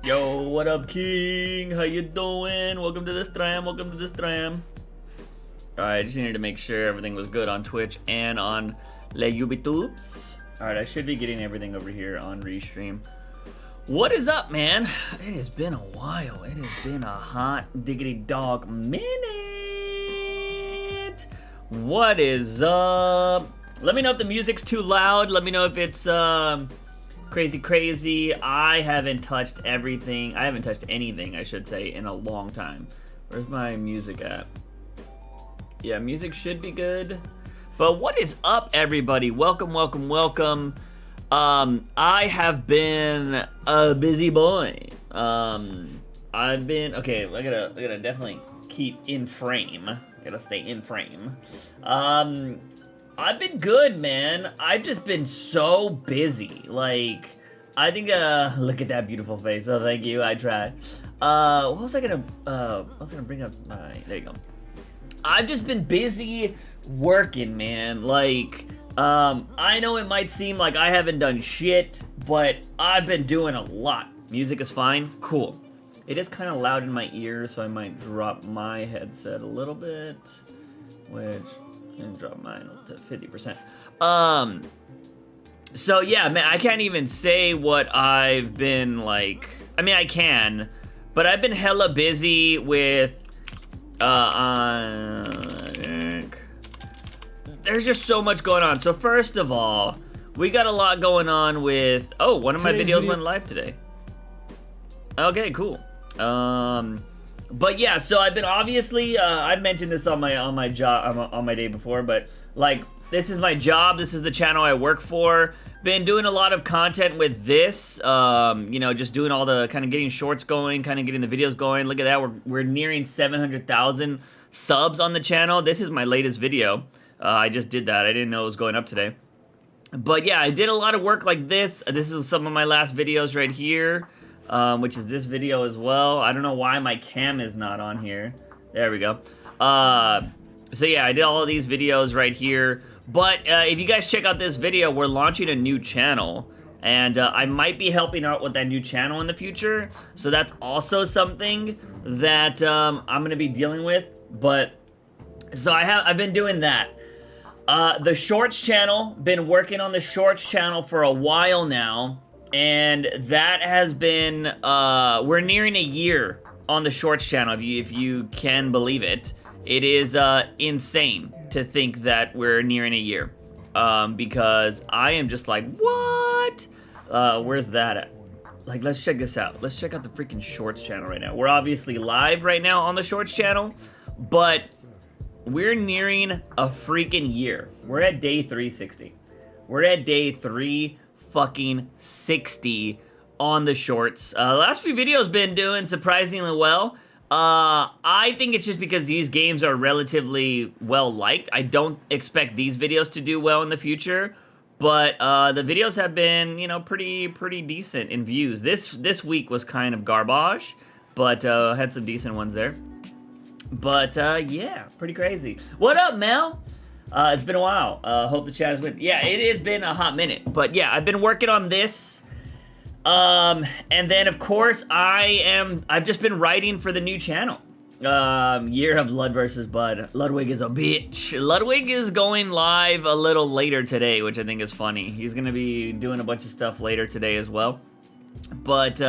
Yo, what up, King? How you doing? Welcome to the stream. Alright, just needed to make sure everything was good on Twitch and on Le YouTubes. Alright, I should be getting everything over here on Restream. What is up, man? It has been a while. It has been a hot diggity dog minute. What is up? Let me know if the music's too loud. Let me know if it's crazy. I haven't touched everything. I haven't touched anything, I should say, in a long time. Where's my music at? Yeah, music should be good. But what is up, everybody? Welcome. I have been a busy boy. I've been okay. I gotta definitely keep in frame. I gotta stay in frame. I've been good, man. I've just been so busy. Like, I think, look at that beautiful face. Oh, thank you. I tried. What was I gonna bring up there you go. I've just been busy working, man. Like, I know it might seem like I haven't done shit, but I've been doing a lot. Music is fine. Cool. It is kind of loud in my ears, so I might drop my headset a little bit, which... and drop mine to 50%. So yeah, man, I can't even say what I've been like. I mean, I can, but I've been hella busy with, there's just so much going on. So first of all, we got a lot going on with, oh, one of my videos went live today. Okay, cool. But yeah, so I've been obviously, I've mentioned this on my job, on my day before, but like, this is my job, this is the channel I work for. Been doing a lot of content with this, you know, just doing all the, kind of getting shorts going, kind of getting the videos going. Look at that, we're nearing 700,000 subs on the channel. This is my latest video. I just did that, I didn't know it was going up today. But yeah, I did a lot of work like this. This is some of my last videos right here. Which is this video as well. I don't know why my cam is not on here. There we go. So yeah, I did all of these videos right here. But if you guys check out this video, we're launching a new channel. And I might be helping out with that new channel in the future. So that's also something that I'm going to be dealing with. But, so I've been doing that. The Shorts channel, been working on the Shorts channel for a while now. And that has been, we're nearing a year on the Shorts channel, if you can believe it. It is insane to think that we're nearing a year, because I am just like, what? Where's that at? Like, let's check this out. Let's check out the freaking Shorts channel right now. We're obviously live right now on the Shorts channel, but we're nearing a freaking year. We're at day 360. We're at day 360 on the Shorts. The last few videos been doing surprisingly well. I think it's just because these games are relatively well liked. I don't expect these videos to do well in the future, but the videos have been, you know, pretty decent in views. This week was kind of garbage, but had some decent ones there. But yeah, pretty crazy. What up, Mel? It's been a while. Hope the chat is with. Yeah, it has been a hot minute. But yeah, I've been working on this. And then of course I've just been writing for the new channel. Year of Lud versus Bud. Ludwig is a bitch. Ludwig is going live a little later today, which I think is funny. He's gonna be doing a bunch of stuff later today as well. But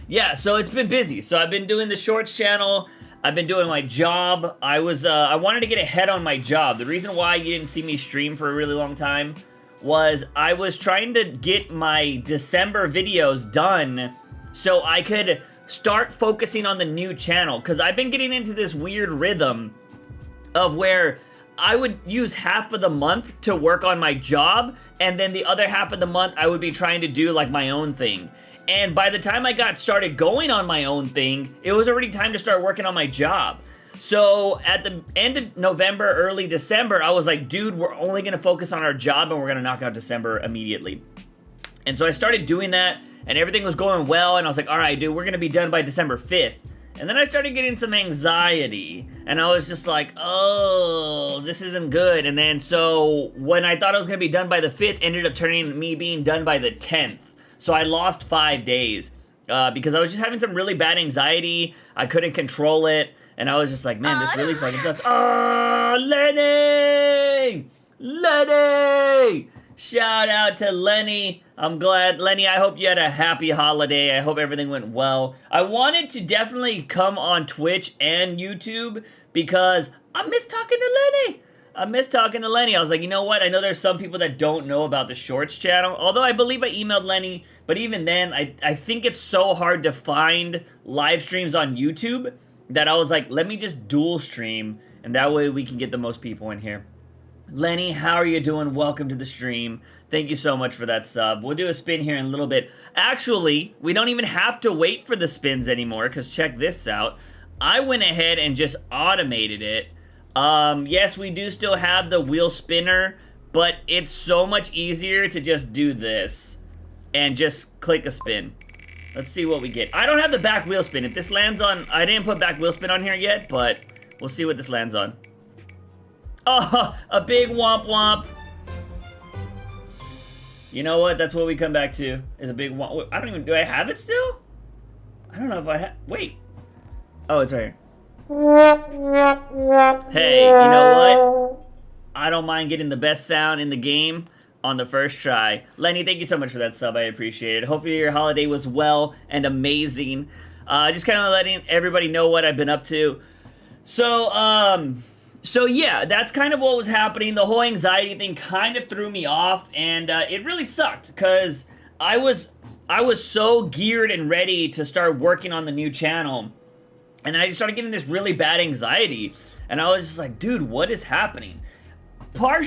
yeah, so it's been busy. So I've been doing the Shorts channel. I've been doing my job. I wanted to get ahead on my job. The reason why you didn't see me stream for a really long time was I was trying to get my December videos done so I could start focusing on the new channel. Because I've been getting into this weird rhythm of where I would use half of the month to work on my job, and then the other half of the month I would be trying to do like my own thing. And by the time I got started going on my own thing, it was already time to start working on my job. So at the end of November, early December, I was like, dude, we're only gonna focus on our job and we're gonna knock out December immediately. And so I started doing that, and everything was going well, and I was like, all right, dude, we're gonna be done by December 5th. And then I started getting some anxiety, and I was just like, oh, this isn't good. And then so when I thought I was gonna be done by the 5th, ended up turning me being done by the 10th. So I lost 5 days. because I was just having some really bad anxiety. I couldn't control it, and I was just like, man, this really fucking sucks. Oh, Lenny! Lenny! Shout out to Lenny. I'm glad. Lenny, I hope you had a happy holiday. I hope everything went well. I wanted to definitely come on Twitch and YouTube because I miss talking to Lenny. I miss talking to Lenny. I was like, you know what? I know there's some people that don't know about the Shorts channel. Although I believe I emailed Lenny. But even then, I think it's so hard to find live streams on YouTube that I was like, let me just dual stream. And that way we can get the most people in here. Lenny, how are you doing? Welcome to the stream. Thank you so much for that sub. We'll do a spin here in a little bit. Actually, we don't even have to wait for the spins anymore, because check this out. I went ahead and just automated it. Yes, we do still have the wheel spinner, but it's so much easier to just do this and just click a spin. Let's see what we get. I don't have the back wheel spin. If this lands on... I didn't put back wheel spin on here yet, but we'll see what this lands on. Oh, a big womp womp. You know what? That's what we come back to. Is a big womp. I don't even... Do I have it still? I don't know if I have... Wait. Oh, it's right here. Hey, you know what? I don't mind getting the best sound in the game on the first try. Lenny, thank you so much for that sub. I appreciate it. Hopefully your holiday was well and amazing. Just kind of letting everybody know what I've been up to. So yeah, that's kind of what was happening. The whole anxiety thing kind of threw me off, and it really sucked because I was so geared and ready to start working on the new channel, and then I just started getting this really bad anxiety, and I was just like, dude, what is happening? Part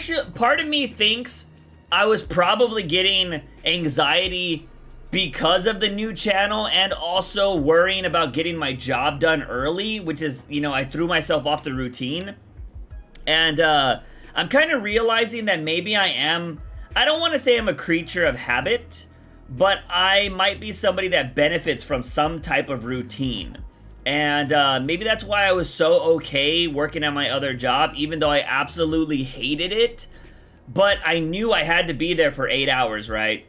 of me thinks I was probably getting anxiety because of the new channel and also worrying about getting my job done early, which is, you know, I threw myself off the routine. And I'm kind of realizing that maybe I don't want to say I'm a creature of habit, but I might be somebody that benefits from some type of routine. And maybe that's why I was so okay working at my other job, even though I absolutely hated it. But I knew I had to be there for 8 hours, right?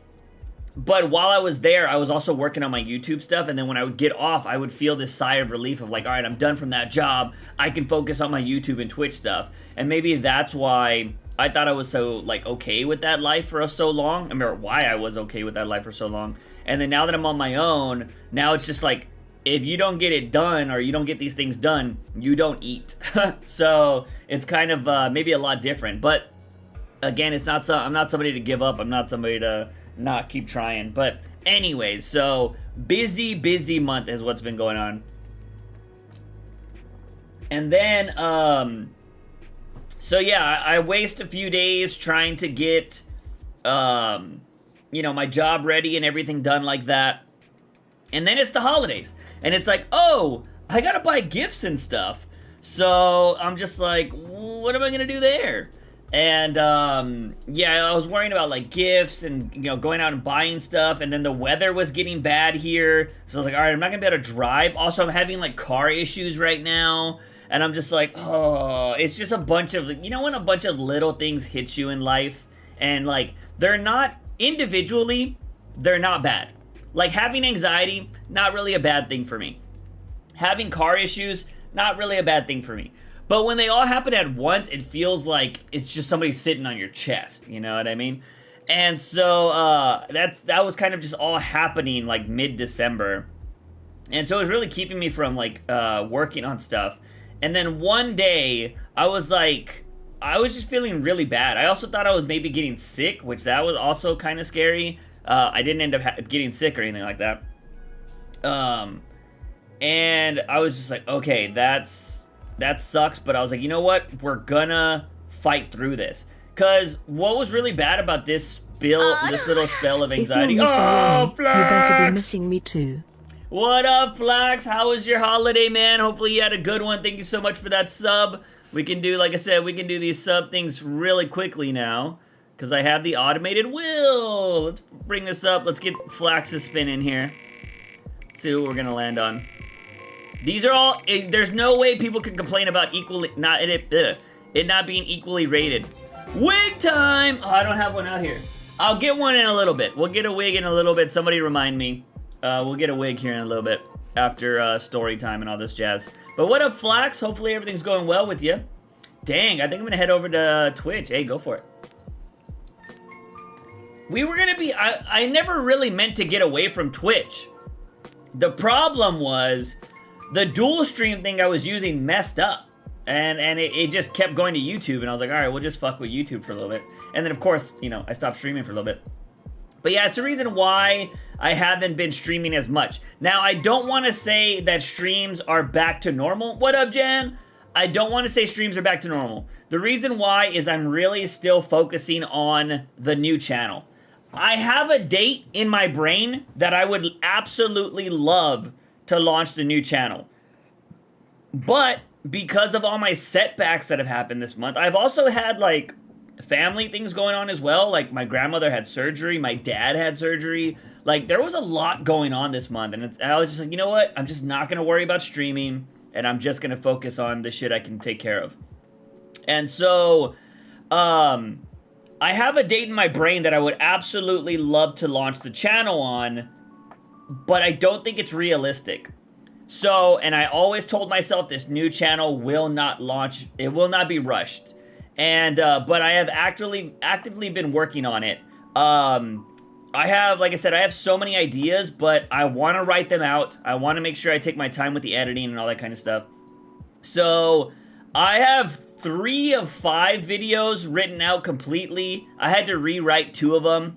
But while I was there, I was also working on my YouTube stuff, and then when I would get off, I would feel this sigh of relief of like, all right, I'm done from that job. I can focus on my YouTube and Twitch stuff. And maybe that's why I thought I was so, like, okay with that life for so long. I remember why I was okay with that life for so long. And then now that I'm on my own, now it's just like, if you don't get it done or you don't get these things done, you don't eat. So it's kind of maybe a lot different. But again, I'm not somebody to give up. I'm not somebody to not keep trying. But anyways, so busy month is what's been going on. And then so yeah, I waste a few days trying to get you know, my job ready and everything done like that. And then it's the holidays, and it's like, oh, I gotta buy gifts and stuff. So I'm just like, what am I gonna do there? And yeah, I was worrying about like gifts and, you know, going out and buying stuff, and then the weather was getting bad here, so I was like, all right, I'm not gonna be able to drive. Also, I'm having like car issues right now, and I'm just like, oh, it's just a bunch of, you know, when a bunch of little things hit you in life, and like, they're not individually, they're not bad. Like having anxiety, not really a bad thing for me. Having car issues, not really a bad thing for me. But when they all happen at once, it feels like it's just somebody sitting on your chest, you know what I mean? And so that was kind of just all happening like mid-December. And so it was really keeping me from like working on stuff. And then one day, I was just feeling really bad. I also thought I was maybe getting sick, which that was also kind of scary. I didn't end up getting sick or anything like that. And I was just like, okay, that sucks, but I was like, you know what? We're gonna fight through this. Because what was really bad about this little spell of anxiety... Oh, Flax! You better be missing me too. What up, Flax? How was your holiday, man? Hopefully you had a good one. Thank you so much for that sub. We can do, like I said, we can do these sub things really quickly now, because I have the automated wheel. Let's bring this up. Let's get Flax's spin in here. Let's see what we're gonna land on. These are all, there's no way people can complain about it not being equally rated. Wig time! Oh, I don't have one out here. I'll get one in a little bit. We'll get a wig in a little bit. Somebody remind me. We'll get a wig here in a little bit after story time and all this jazz. But what up, Flax? Hopefully everything's going well with you. Dang, I think I'm gonna head over to Twitch. Hey, go for it. We were gonna be... I never really meant to get away from Twitch. The problem was the dual stream thing I was using messed up. And it just kept going to YouTube. And I was like, all right, we'll just fuck with YouTube for a little bit. And then, of course, you know, I stopped streaming for a little bit. But yeah, it's the reason why I haven't been streaming as much. Now, I don't want to say that streams are back to normal. What up, Jan? I don't want to say streams are back to normal. The reason why is I'm really still focusing on the new channel. I have a date in my brain that I would absolutely love to launch the new channel. But because of all my setbacks that have happened this month, I've also had, like, family things going on as well. Like, my grandmother had surgery, my dad had surgery. Like, there was a lot going on this month, and I was just like, you know what? I'm just not going to worry about streaming, and I'm just going to focus on the shit I can take care of. And so, I have a date in my brain that I would absolutely love to launch the channel on, but I don't think it's realistic. So, and I always told myself this new channel will not launch, it will not be rushed. And, but I have actively been working on it. I have, like I said, I have so many ideas, but I want to write them out. I want to make sure I take my time with the editing and all that kind of stuff. So, I have 3 of 5 videos written out completely. I had to rewrite 2 of them,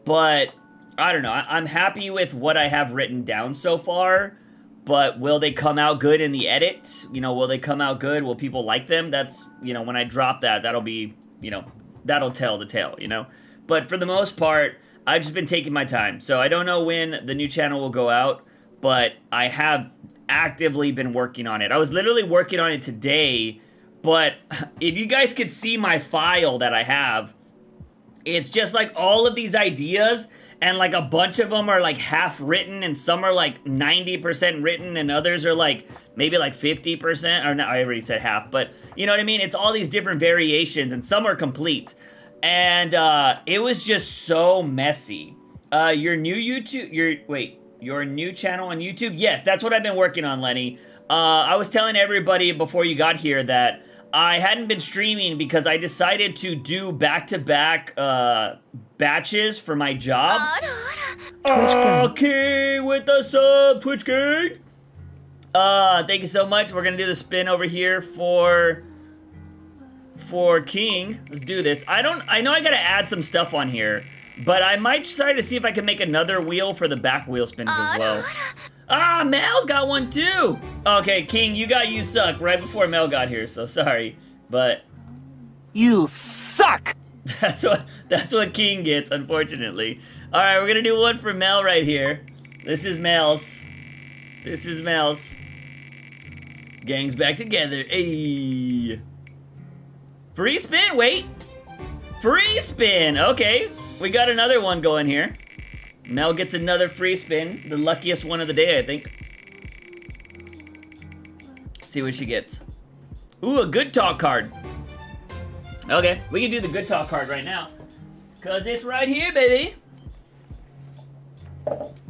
but I don't know. I'm happy with what I have written down so far. But will they come out good in the edit? You know, will they come out good? Will people like them? That's, you know, when I drop that, that'll be, you know, that'll tell the tale, you know? But for the most part, I've just been taking my time. So I don't know when the new channel will go out, but I have actively been working on it. I was literally working on it today, but if you guys could see my file that I have, it's just like all of these ideas. And, like, a bunch of them are, like, half written, and some are, like, 90% written, and others are, like, maybe, like, 50%, or no, I already said half, but, you know what I mean? It's all these different variations, and some are complete. And, it was just so messy. Your new channel on YouTube? Yes, that's what I've been working on, Lenny. I was telling everybody before you got here that I hadn't been streaming because I decided to do back-to-back, batches for my job. Okay, with the sub, Twitch gang. Thank you so much. We're gonna do the spin over here for King. Let's do this. I know I gotta add some stuff on here, but I might try to see if I can make another wheel for the back wheel spins as well. Ah, Mel's got one too. Okay, King, you suck right before Mel got here, so sorry, but you suck. That's what King gets, unfortunately. All right, we're gonna do one for Mel right here. This is Mel's. This is Mel's. Gang's back together. Hey. Free spin. Wait. Free spin. Okay, we got another one going here. Mel gets another free spin, the luckiest one of the day, I think. Let's see what she gets. Ooh, a good talk card. Okay, we can do the good talk card right now. Cause it's right here, baby.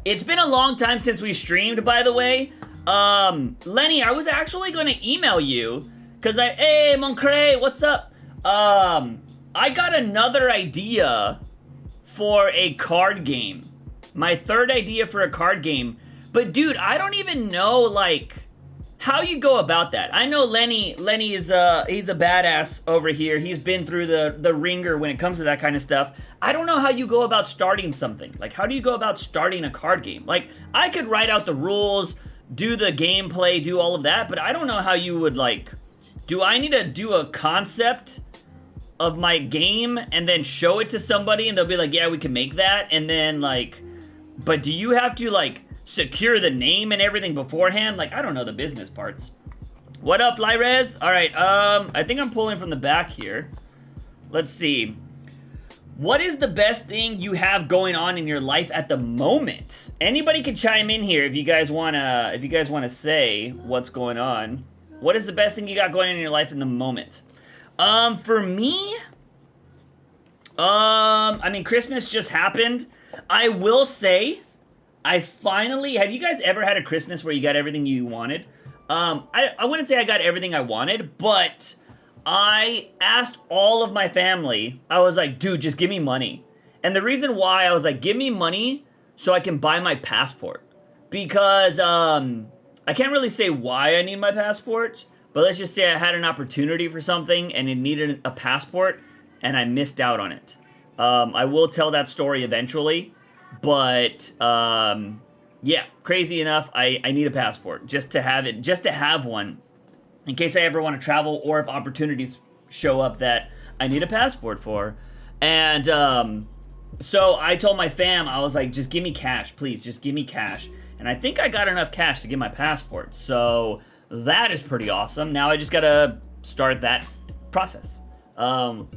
It's been a long time since we streamed, by the way. Lenny, I was actually gonna email you. Cause hey, Moncre, what's up? I got another idea for a card game. My third idea for a card game. But dude, I don't even know, like, how you go about that. I know Lenny is he's a badass over here. He's been through the ringer when it comes to that kind of stuff. I don't know how you go about starting something. Like, how do you go about starting a card game? Like, I could write out the rules, do the gameplay, do all of that, but I don't know how you would, like, do I need to do a concept of my game and then show it to somebody and they'll be like, yeah, we can make that, and then, like, but do you have to, like, secure the name and everything beforehand? Like, I don't know the business parts. What up, Lyrez? All right, I think I'm pulling from the back here. Let's see. What is the best thing you have going on in your life at the moment? Anybody can chime in here if you guys wanna say what's going on. What is the best thing you got going on in your life in the moment? For me, I mean, Christmas just happened. I will say, I finally... Have you guys ever had a Christmas where you got everything you wanted? I wouldn't say I got everything I wanted, but I asked all of my family. I was like, dude, just give me money. And the reason why I was like, give me money so I can buy my passport. Because, I can't really say why I need my passport, but let's just say I had an opportunity for something and it needed a passport and I missed out on it. I will tell that story eventually, but, yeah, crazy enough, I need a passport just to have it, just to have one in case I ever want to travel or if opportunities show up that I need a passport for. And, so I told my fam, I was like, just give me cash, please, just give me cash. And I think I got enough cash to get my passport, so that is pretty awesome. Now I just gotta start that process. So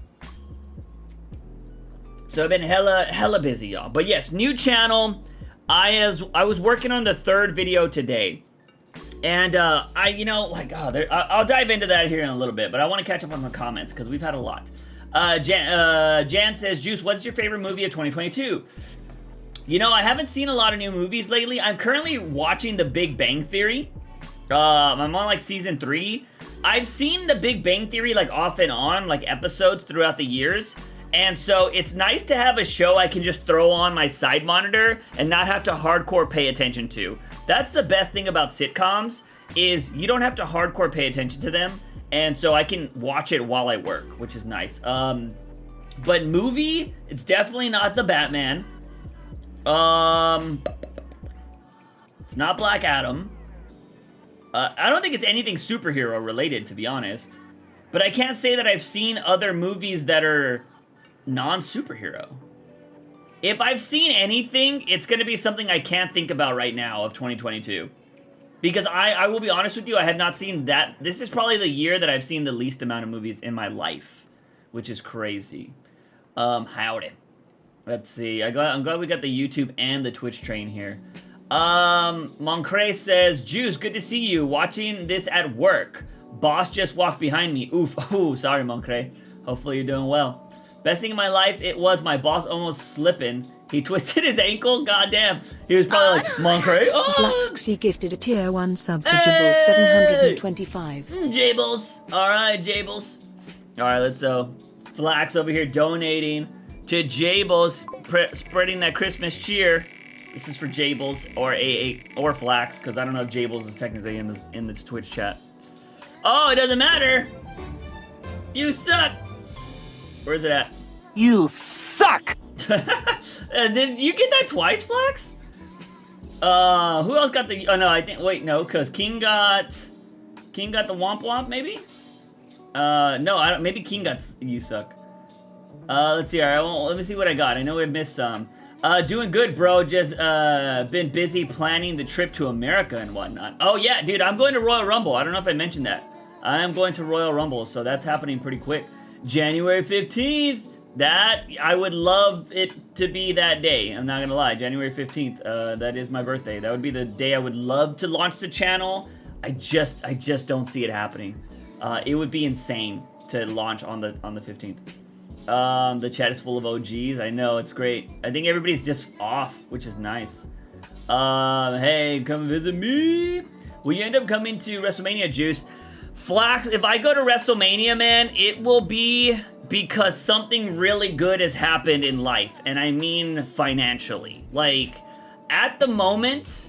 I've been hella busy, y'all. But yes, new channel. I was working on the 3rd video today, and I'll dive into that here in a little bit. But I want to catch up on the comments because we've had a lot. Jan says, Juice, what's your favorite movie of 2022? You know, I haven't seen a lot of new movies lately. I'm currently watching The Big Bang Theory. I'm on, like, season 3. I've seen The Big Bang Theory, like, off and on, like, episodes throughout the years. And so it's nice to have a show I can just throw on my side monitor and not have to hardcore pay attention to. That's the best thing about sitcoms, is you don't have to hardcore pay attention to them. And so I can watch it while I work, which is nice. But movie, it's definitely not The Batman. It's not Black Adam. I don't think it's anything superhero related, to be honest. But I can't say that I've seen other movies that are non-superhero. If I've seen anything, it's gonna be something I can't think about right now of 2022. Because I will be honest with you, I had not seen that. This is probably the year that I've seen the least amount of movies in my life, which is crazy. Howdy. Let's see. I'm glad we got the YouTube and the Twitch train here. Moncre says, Juice, good to see you. Watching this at work. Boss just walked behind me. Oof. Ooh, sorry, Moncre. Hopefully you're doing well. Best thing in my life, it was my boss almost slipping. He twisted his ankle. Goddamn. He was probably like, Moncre. Oh! Blacksy gifted a tier 1 sub to Jibbles 725. Jables. Alright, Jables. Alright, let's go. Flax over here donating to Jables, spreading that Christmas cheer. This is for Jables or A8 or Flax, because I don't know if Jables is technically in this Twitch chat. Oh, it doesn't matter. You suck. Where's it at? You suck! Did you get that twice, Flax? Who else got the? Oh no, I think. Wait, no, because King got the Womp Womp, maybe. No, I don't. Maybe King got you suck. Let's see. All right, let me see what I got. I know we missed some. Doing good, bro. Just been busy planning the trip to America and whatnot. Oh yeah, dude, I'm going to Royal Rumble. I don't know if I mentioned that. I am going to Royal Rumble, so that's happening pretty quick. January 15th. That, I would love it to be that day. I'm not gonna lie, January 15th, that is my birthday. That would be the day I would love to launch the channel. I just don't see it happening. It would be insane to launch on the 15th. The chat is full of OGs. I know, it's great. I think everybody's just off, which is nice. Hey, come visit me. Will you end up coming to WrestleMania, Juice? Flax, if I go to WrestleMania, man, it will be because something really good has happened in life, and I mean financially. Like, at the moment,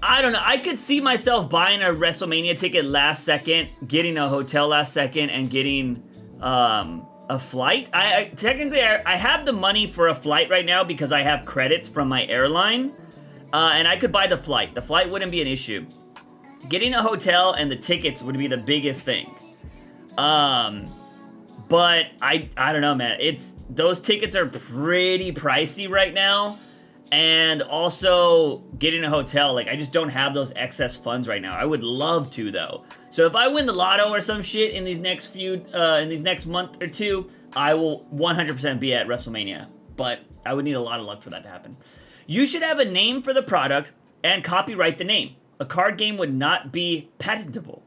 I don't know, I could see myself buying a WrestleMania ticket last second, getting a hotel last second, and getting a flight. Technically, I have the money for a flight right now because I have credits from my airline, and I could buy the flight. The flight wouldn't be an issue. Getting a hotel and the tickets would be the biggest thing. But I don't know, man. Those tickets are pretty pricey right now. And also getting a hotel, like, I just don't have those excess funds right now. I would love to, though. So if I win the lotto or some shit in these next month or two, I will 100% be at WrestleMania. But I would need a lot of luck for that to happen. You should have a name for the product and copyright the name. A card game would not be patentable.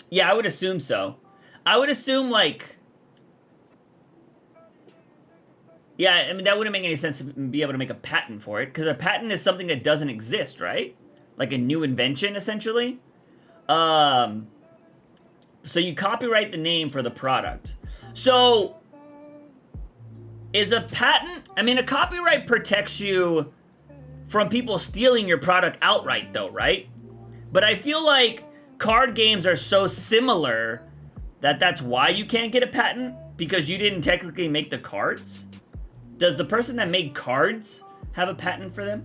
Yeah, I would assume so. I would assume, like... Yeah, I mean, that wouldn't make any sense to be able to make a patent for it, because a patent is something that doesn't exist, right? Like a new invention, essentially. So you copyright the name for the product. So, is a patent... I mean, a copyright protects you from people stealing your product outright, though, right? But I feel like card games are so similar that that's why you can't get a patent, because you didn't technically make the cards. Does the person that made cards have a patent for them?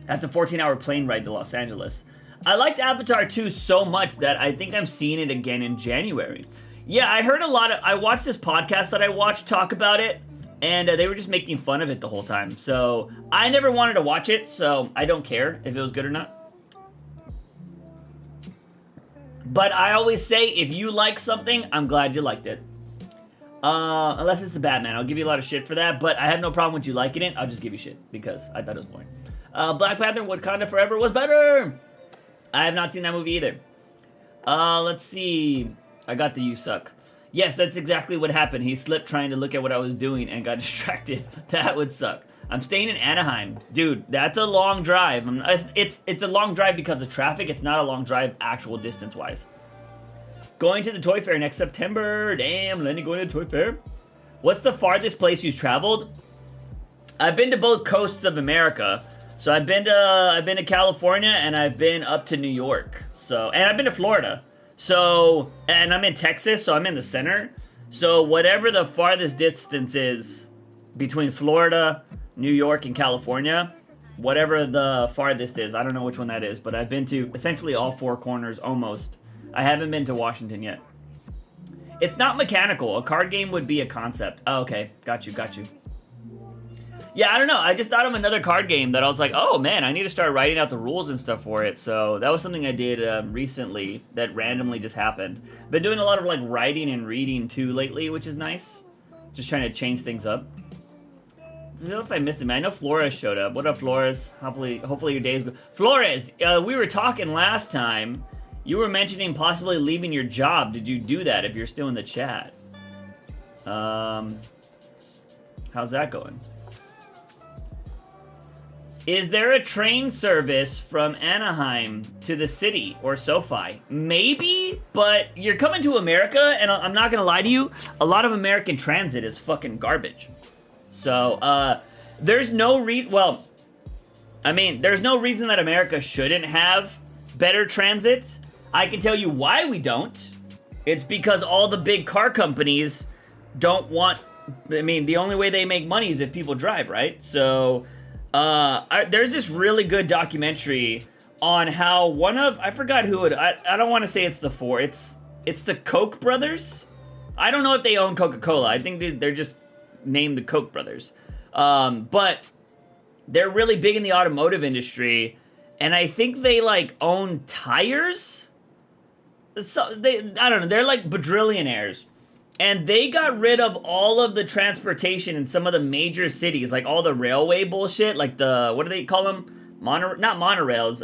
That's a 14-hour plane ride to Los Angeles. I liked Avatar 2 so much that I think I'm seeing it again in January. Yeah, I heard I watched this podcast that I watched talk about it, and they were just making fun of it the whole time. So I never wanted to watch it, so I don't care if it was good or not. But I always say, if you like something, I'm glad you liked it. Unless it's the Batman. I'll give you a lot of shit for that, but I have no problem with you liking it. I'll just give you shit, because I thought it was boring. Black Panther, Wakanda Forever was better! I have not seen that movie either. Let's see. I got the You Suck. Yes, that's exactly what happened. He slipped trying to look at what I was doing and got distracted. That would suck. I'm staying in Anaheim. Dude, that's a long drive. It's a long drive because of traffic. It's not a long drive actual distance-wise. Going to the Toy Fair next September. Damn, Lenny going to the Toy Fair. What's the farthest place you've traveled? I've been to both coasts of America. So I've been to California, and I've been up to New York. So, and I've been to Florida. So, and I'm in Texas, so I'm in the center. So whatever the farthest distance is between Florida, New York, and California, whatever the farthest is, I don't know which one that is, but I've been to essentially all four corners almost. I haven't been to Washington yet. It's not mechanical. A card game would be a concept. Oh, okay. Got you. Yeah, I don't know. I just thought of another card game that I was like, oh man, I need to start writing out the rules and stuff for it. So that was something I did recently that randomly just happened. Been doing a lot of like writing and reading too lately, which is nice. Just trying to change things up. I don't know if I missed him. I know Flores showed up. What up, Flores? Hopefully your day's good. Flores, we were talking last time. You were mentioning possibly leaving your job. Did you do that if you're still in the chat? How's that going? Is there a train service from Anaheim to the city or SoFi? Maybe, but you're coming to America, and I'm not gonna lie to you, a lot of American transit is fucking garbage. So, there's no there's no reason that America shouldn't have better transit. I can tell you why we don't. It's because all the big car companies don't want... the only way they make money is if people drive, right? So, there's this really good documentary on how I forgot who it... I don't want to say it's the four. It's the Koch brothers. I don't know if they own Coca-Cola. I think they're just named the Koch brothers. But they're really big in the automotive industry, and I think they, like, own tires? So I don't know, they're like bajillionaires. And they got rid of all of the transportation in some of the major cities, like all the railway bullshit, like the, what do they call them? Not monorails,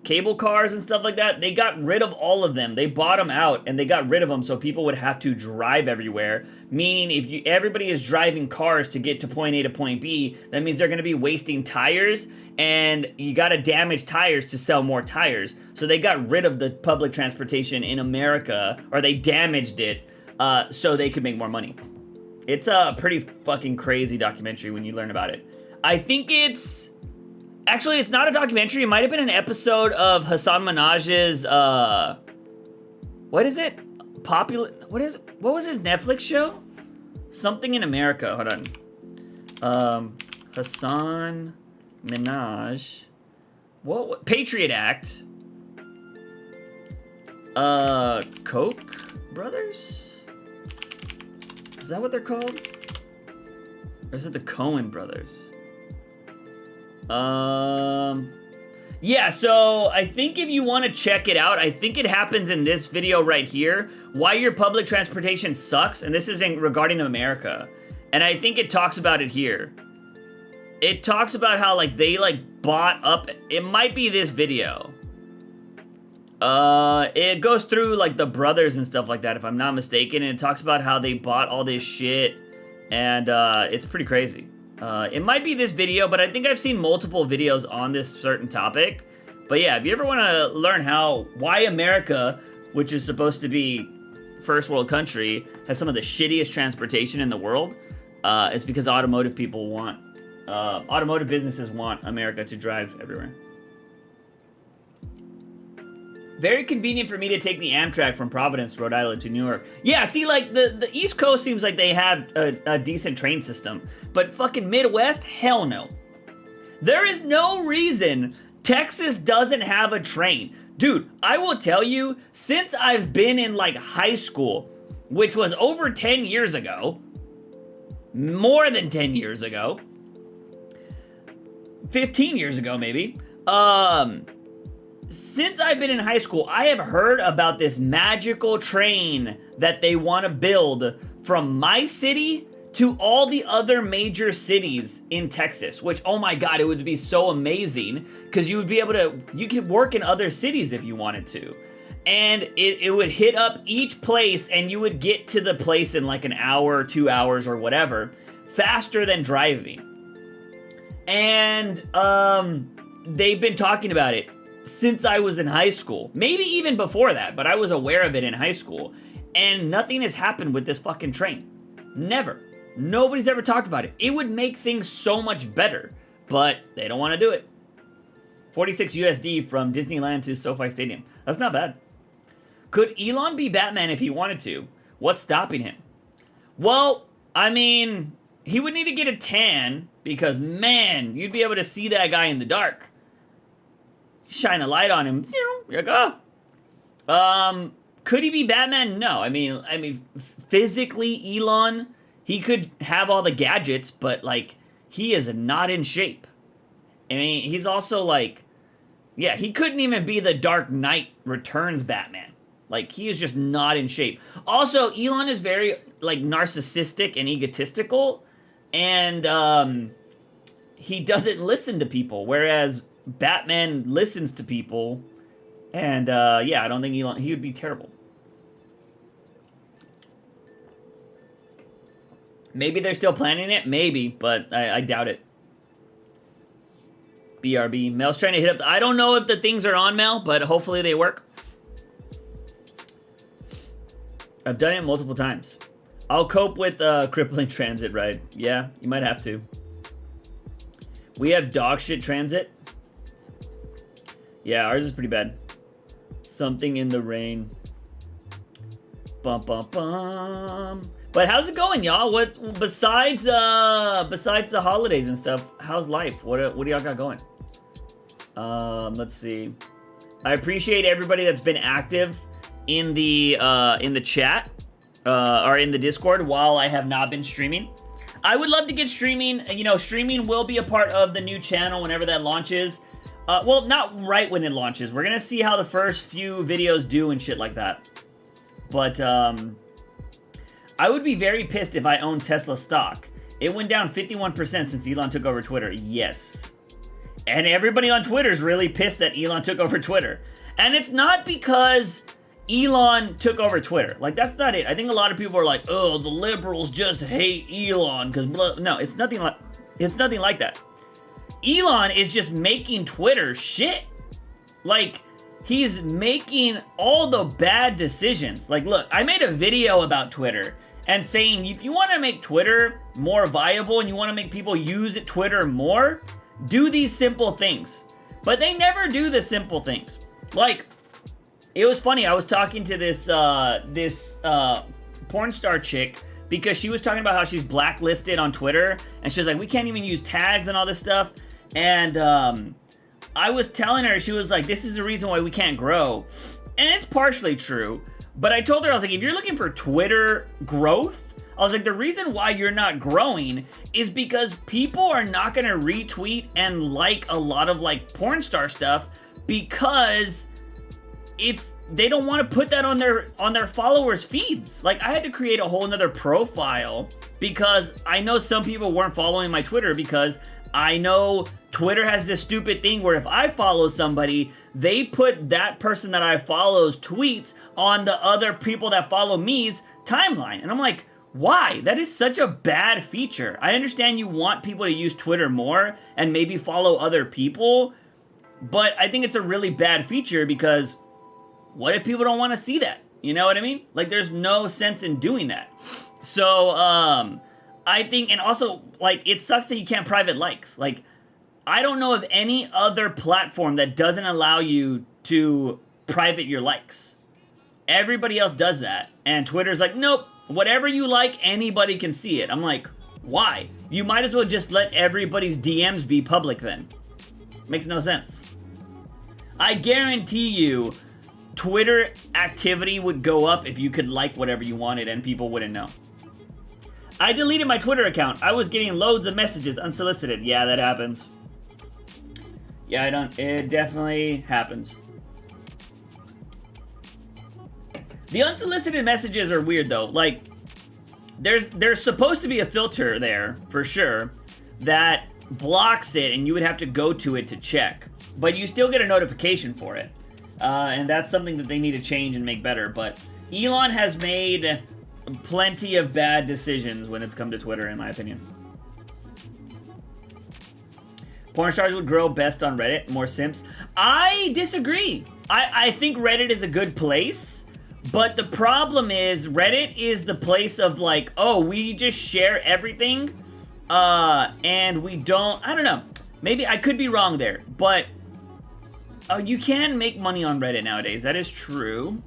cable cars and stuff like that. They got rid of all of them. They bought them out, and they got rid of them so people would have to drive everywhere. Meaning, if everybody is driving cars to get to point A to point B, that means they're going to be wasting tires, and you got to damage tires to sell more tires. So they got rid of the public transportation in America, or they damaged it, so they could make more money. It's a pretty fucking crazy documentary when you learn about it. I think it's... Actually, it's not a documentary. It might have been an episode of Hassan Minaj's, what is it? What was his Netflix show? Something in America. Hold on. Hassan Minaj. What? Patriot Act. Koch brothers? Is that what they're called? Or is it the Coen brothers? Yeah, so I think if you want to check it out, I think it happens in this video right here, why your public transportation sucks, and this is regarding America. And I think it talks about it here. It talks about how, like, they, like, bought up, it might be this video. It goes through, like, the brothers and stuff like that, if I'm not mistaken, and it talks about how they bought all this shit and it's pretty crazy. It might be this video, but I think I've seen multiple videos on this certain topic. But yeah, if you ever want to learn why America, which is supposed to be first world country, has some of the shittiest transportation in the world, it's because automotive businesses want America to drive everywhere. Very convenient for me to take the Amtrak from Providence, Rhode Island to New York. Yeah, see, like, the East Coast seems like they have a decent train system. But fucking Midwest? Hell no. There is no reason Texas doesn't have a train. Dude, I will tell you, since I've been in, like, high school, which was over 10 years ago, more than 10 years ago, 15 years ago, maybe, since I've been in high school, I have heard about this magical train that they want to build from my city to all the other major cities in Texas, which, oh my God, it would be so amazing because you could work in other cities if you wanted to. And it would hit up each place and you would get to the place in like an hour, 2 hours or whatever, faster than driving. And they've been talking about it since I was in high school. Maybe even before that, but I was aware of it in high school. And nothing has happened with this fucking train. Never. Nobody's ever talked about it. It would make things so much better, but they don't want to do it. 46 USD from Disneyland to SoFi Stadium. That's not bad. Could Elon be Batman if he wanted to? What's stopping him? Well, I mean, he would need to get a tan because, man, you'd be able to see that guy in the dark. Shine a light on him. You're like, oh. Could he be Batman? No. I mean, physically, Elon, he could have all the gadgets, but, like, he is not in shape. I mean, he's also, like, yeah, he couldn't even be the Dark Knight Returns Batman. Like, he is just not in shape. Also, Elon is very, like, narcissistic and egotistical, and, he doesn't listen to people, whereas Batman listens to people, and, yeah, I don't think he would be terrible. Maybe they're still planning it, maybe, but I doubt it. BRB. Mel's trying to hit up. I don't know if the things are on, Mel, but hopefully they work. I've done it multiple times. I'll cope with crippling transit ride. Yeah, you might have to. We have dog shit transit. Yeah, ours is pretty bad. Something in the rain. Bum bum bum. But how's it going, y'all? What besides the holidays and stuff? How's life? What do y'all got going? Let's see. I appreciate everybody that's been active in the chat or in the Discord while I have not been streaming. I would love to get streaming. You know, streaming will be a part of the new channel whenever that launches. Well, not right when it launches. We're gonna see how the first few videos do and shit like that. But I would be very pissed if I owned Tesla stock. It went down 51% since Elon took over Twitter. Yes. And everybody on Twitter is really pissed that Elon took over Twitter. And it's not because Elon took over Twitter. Like, that's not it. I think a lot of people are like, oh, the liberals just hate Elon because blah. No, it's nothing like that. Elon is just making Twitter shit. Like, he's making all the bad decisions. Like, look, I made a video about Twitter and saying if you want to make Twitter more viable and you want to make people use Twitter more, do these simple things. But they never do the simple things. Like, it was funny. I was talking to this porn star chick because she was talking about how she's blacklisted on Twitter, and she was like, we can't even use tags and all this stuff. And I was telling her, she was like, this is the reason why we can't grow. And it's partially true. But I told her, I was like, if you're looking for Twitter growth, I was like, the reason why you're not growing is because people are not going to retweet and like a lot of like porn star stuff because they don't want to put that on their followers' feeds. Like, I had to create a whole nother profile because I know some people weren't following my Twitter because I know Twitter has this stupid thing where if I follow somebody, they put that person that I follow's tweets on the other people that follow me's timeline. And I'm like, Why? That is such a bad feature. I understand you want people to use Twitter more and maybe follow other people, but I think it's a really bad feature because what if people don't want to see that? You know what I mean? Like, there's no sense in doing that. So, I think, and also, like, it sucks that you can't private likes. Like, I don't know of any other platform that doesn't allow you to private your likes. Everybody else does that. And Twitter's like, nope, whatever you like, anybody can see it. I'm like, why? You might as well just let everybody's DMs be public then. Makes no sense. I guarantee you, Twitter activity would go up if you could like whatever you wanted and people wouldn't know. I deleted my Twitter account. I was getting loads of messages unsolicited. Yeah, that happens. Yeah, it definitely happens. The unsolicited messages are weird though. Like, there's supposed to be a filter there, for sure, that blocks it and you would have to go to it to check. But you still get a notification for it. And that's something that they need to change and make better. But Elon has made plenty of bad decisions when it's come to Twitter, in my opinion. Porn stars would grow best on Reddit, more simps. I disagree. I think Reddit is a good place, but the problem is Reddit is the place of like, oh, we just share everything, and we don't, I don't know. Maybe I could be wrong there, but you can make money on Reddit nowadays. That is true.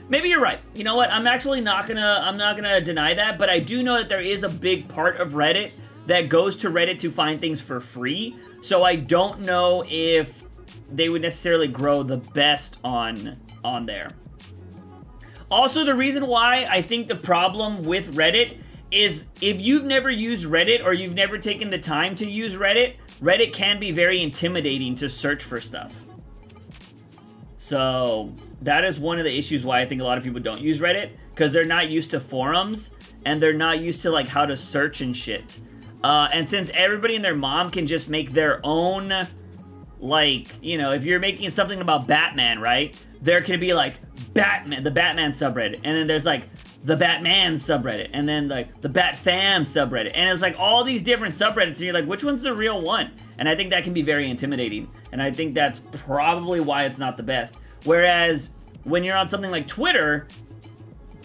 Maybe you're right. You know what? I'm not gonna deny that, but I do know that there is a big part of Reddit that goes to Reddit to find things for free. So I don't know if they would necessarily grow the best on there. Also, the reason why I think the problem with Reddit is if you've never used Reddit or you've never taken the time to use Reddit, Reddit can be very intimidating to search for stuff. So that is one of the issues why I think a lot of people don't use Reddit, because they're not used to forums and they're not used to like how to search and shit. And since everybody and their mom can just make their own, like, you know, if you're making something about Batman, right? There can be like Batman, the Batman subreddit, and then there's like the Batman subreddit, and then like the Batfam subreddit, and it's like all these different subreddits, and you're like, which one's the real one? And I think that can be very intimidating, and I think that's probably why it's not the best. Whereas when you're on something like Twitter,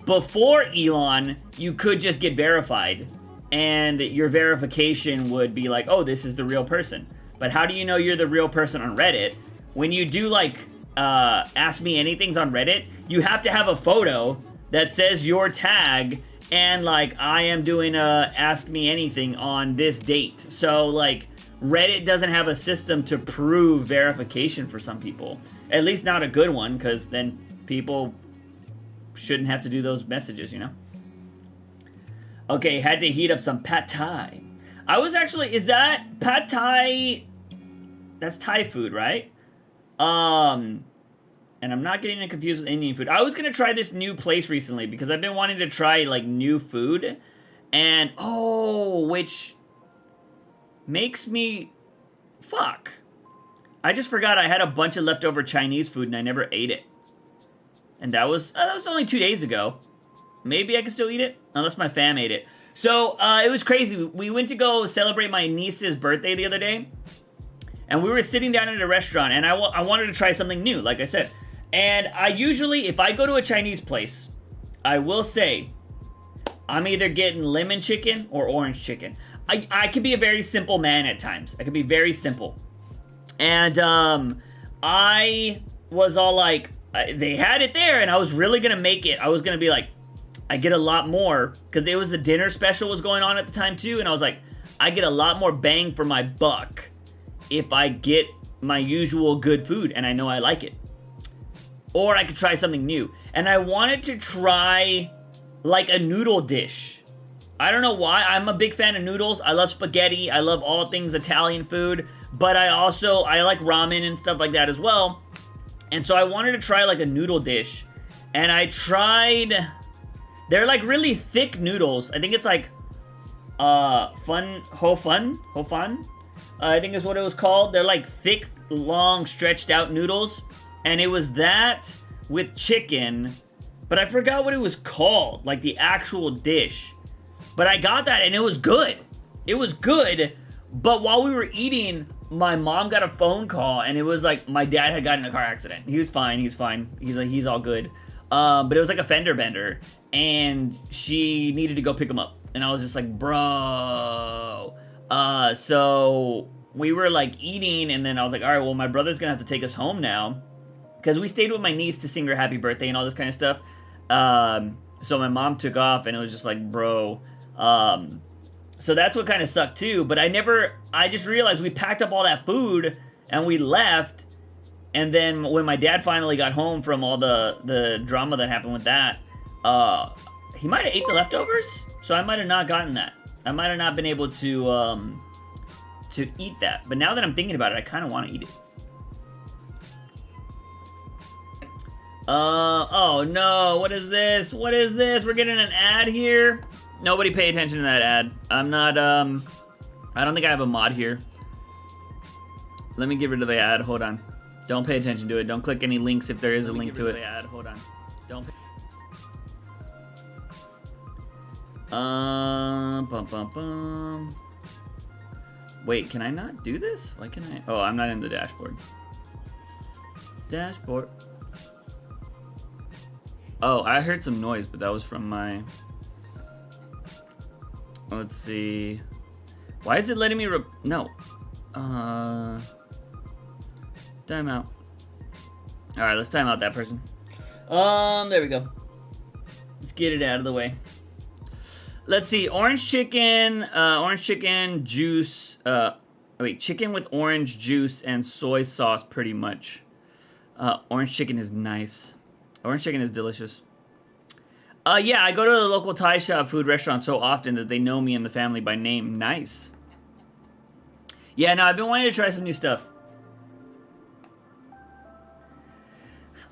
before Elon, you could just get verified, and your verification would be like, oh, this is the real person. But how do you know you're the real person on Reddit? When you do like Ask Me Anythings on Reddit, you have to have a photo that says your tag and like, I am doing a Ask Me Anything on this date. So like, Reddit doesn't have a system to prove verification for some people. At least not a good one, because then people shouldn't have to do those messages, you know? Okay, had to heat up some pad thai. I was actually, is that pad thai? That's Thai food, right? And I'm not getting it confused with Indian food. I was gonna try this new place recently because I've been wanting to try like new food, and which makes me fuck. I just forgot I had a bunch of leftover Chinese food and I never ate it, and that was only 2 days ago. Maybe I can still eat it unless my fam ate it. So it was crazy. We went to go celebrate my niece's birthday the other day, and we were sitting down at a restaurant, and I wanted to try something new, like I said. And I usually, if I go to a Chinese place, I will say, I'm either getting lemon chicken or orange chicken. I can be a very simple man at times. I can be very simple. And I was all like, they had it there, and I was really gonna make it. I was gonna be like, I get a lot more, because it was the dinner special was going on at the time too, and I was like, I get a lot more bang for my buck if I get my usual good food, and I know I like it. Or I could try something new. And I wanted to try, like, a noodle dish. I don't know why. I'm a big fan of noodles. I love spaghetti. I love all things Italian food. But I like ramen and stuff like that as well. And so I wanted to try, like, a noodle dish. And I tried... They're, like, really thick noodles. I think it's, like, Ho Fun? I think is what it was called. They're, like, thick, long, stretched out noodles. And it was that with chicken but I forgot what it was called, like the actual dish. But I got that and it was good. It was good, but while we were eating, my mom got a phone call and it was like my dad had gotten in a car accident. He was fine, he's fine. He's all good. But it was like a fender bender and she needed to go pick him up. And I was just like, bro. So we were like eating and then I was like, all right, well, my brother's gonna have to take us home now. Because we stayed with my niece to sing her happy birthday and all this kind of stuff. So my mom took off and it was just like, bro. So that's what kind of sucked too. But I just realized we packed up all that food and we left. And then when my dad finally got home from all the drama that happened with that, he might have ate the leftovers. So I might have not gotten that. I might have not been able to eat that. But now that I'm thinking about it, I kind of want to eat it. Oh no, what is this? What is this? We're getting an ad here. Nobody pay attention to that ad. I'm not, I don't think I have a mod here. Let me get rid of the ad, hold on. Don't pay attention to it. Don't click any links if there is a link to it. Ad. Hold on. Don't pay bum, bum, bum. Wait, can I not do this? Why can I? Oh, I'm not in the dashboard. Dashboard. Oh, I heard some noise, but that was from my... Let's see. Why is it letting me no. Time out. Alright, let's time out that person. There we go. Let's get it out of the way. Let's see. Orange chicken juice. Chicken with orange juice and soy sauce pretty much. Orange chicken is nice. Orange chicken is delicious. Yeah, I go to the local Thai shop food restaurant so often that they know me and the family by name. Nice. Yeah, no, I've been wanting to try some new stuff.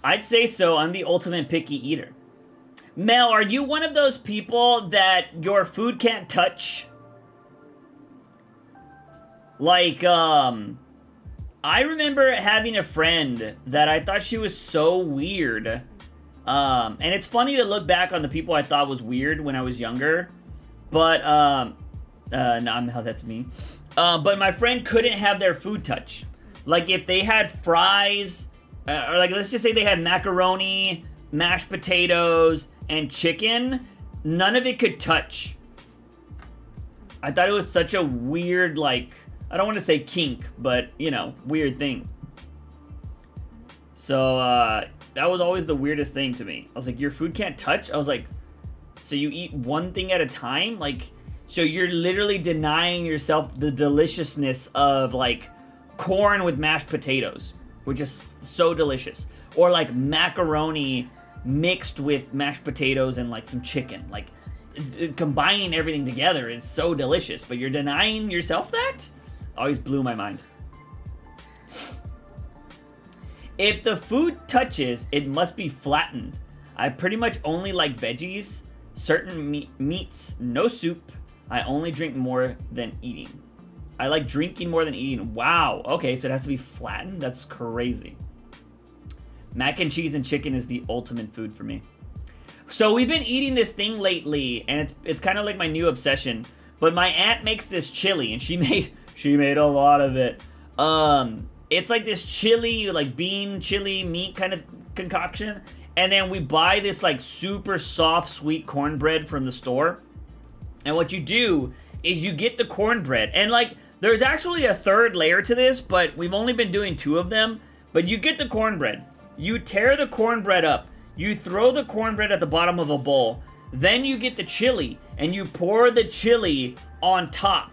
I'd say so. I'm the ultimate picky eater. Mel, are you one of those people that your food can't touch? Like, I remember having a friend that I thought she was so weird. And it's funny to look back on the people I thought was weird when I was younger. But, no, that's me. But my friend couldn't have their food touch. Like, if they had fries, or like, let's just say they had macaroni, mashed potatoes, and chicken, none of it could touch. I thought it was such a weird, like, I don't want to say kink, but, you know, weird thing. So, that was always the weirdest thing to me. I was like, your food can't touch? I was like, so you eat one thing at a time? Like, so you're literally denying yourself the deliciousness of, like, corn with mashed potatoes, which is so delicious. Or, like, macaroni mixed with mashed potatoes and, like, some chicken. Like, combining everything together is so delicious, but you're denying yourself that? Always blew my mind. If the food touches, it must be flattened. I pretty much only like veggies, certain meats, no soup. I only drink more than eating. I like drinking more than eating. Wow. Okay, so it has to be flattened? That's crazy. Mac and cheese and chicken is the ultimate food for me. So we've been eating this thing lately, and it's kind of like my new obsession. But my aunt makes this chili, and she made a lot of it. It's like this chili, like bean chili meat kind of concoction. And then we buy this like super soft, sweet cornbread from the store. And what you do is you get the cornbread. And like, there's actually a third layer to this, but we've only been doing 2 of them. But you get the cornbread. You tear the cornbread up. You throw the cornbread at the bottom of a bowl. Then you get the chili. And you pour the chili on top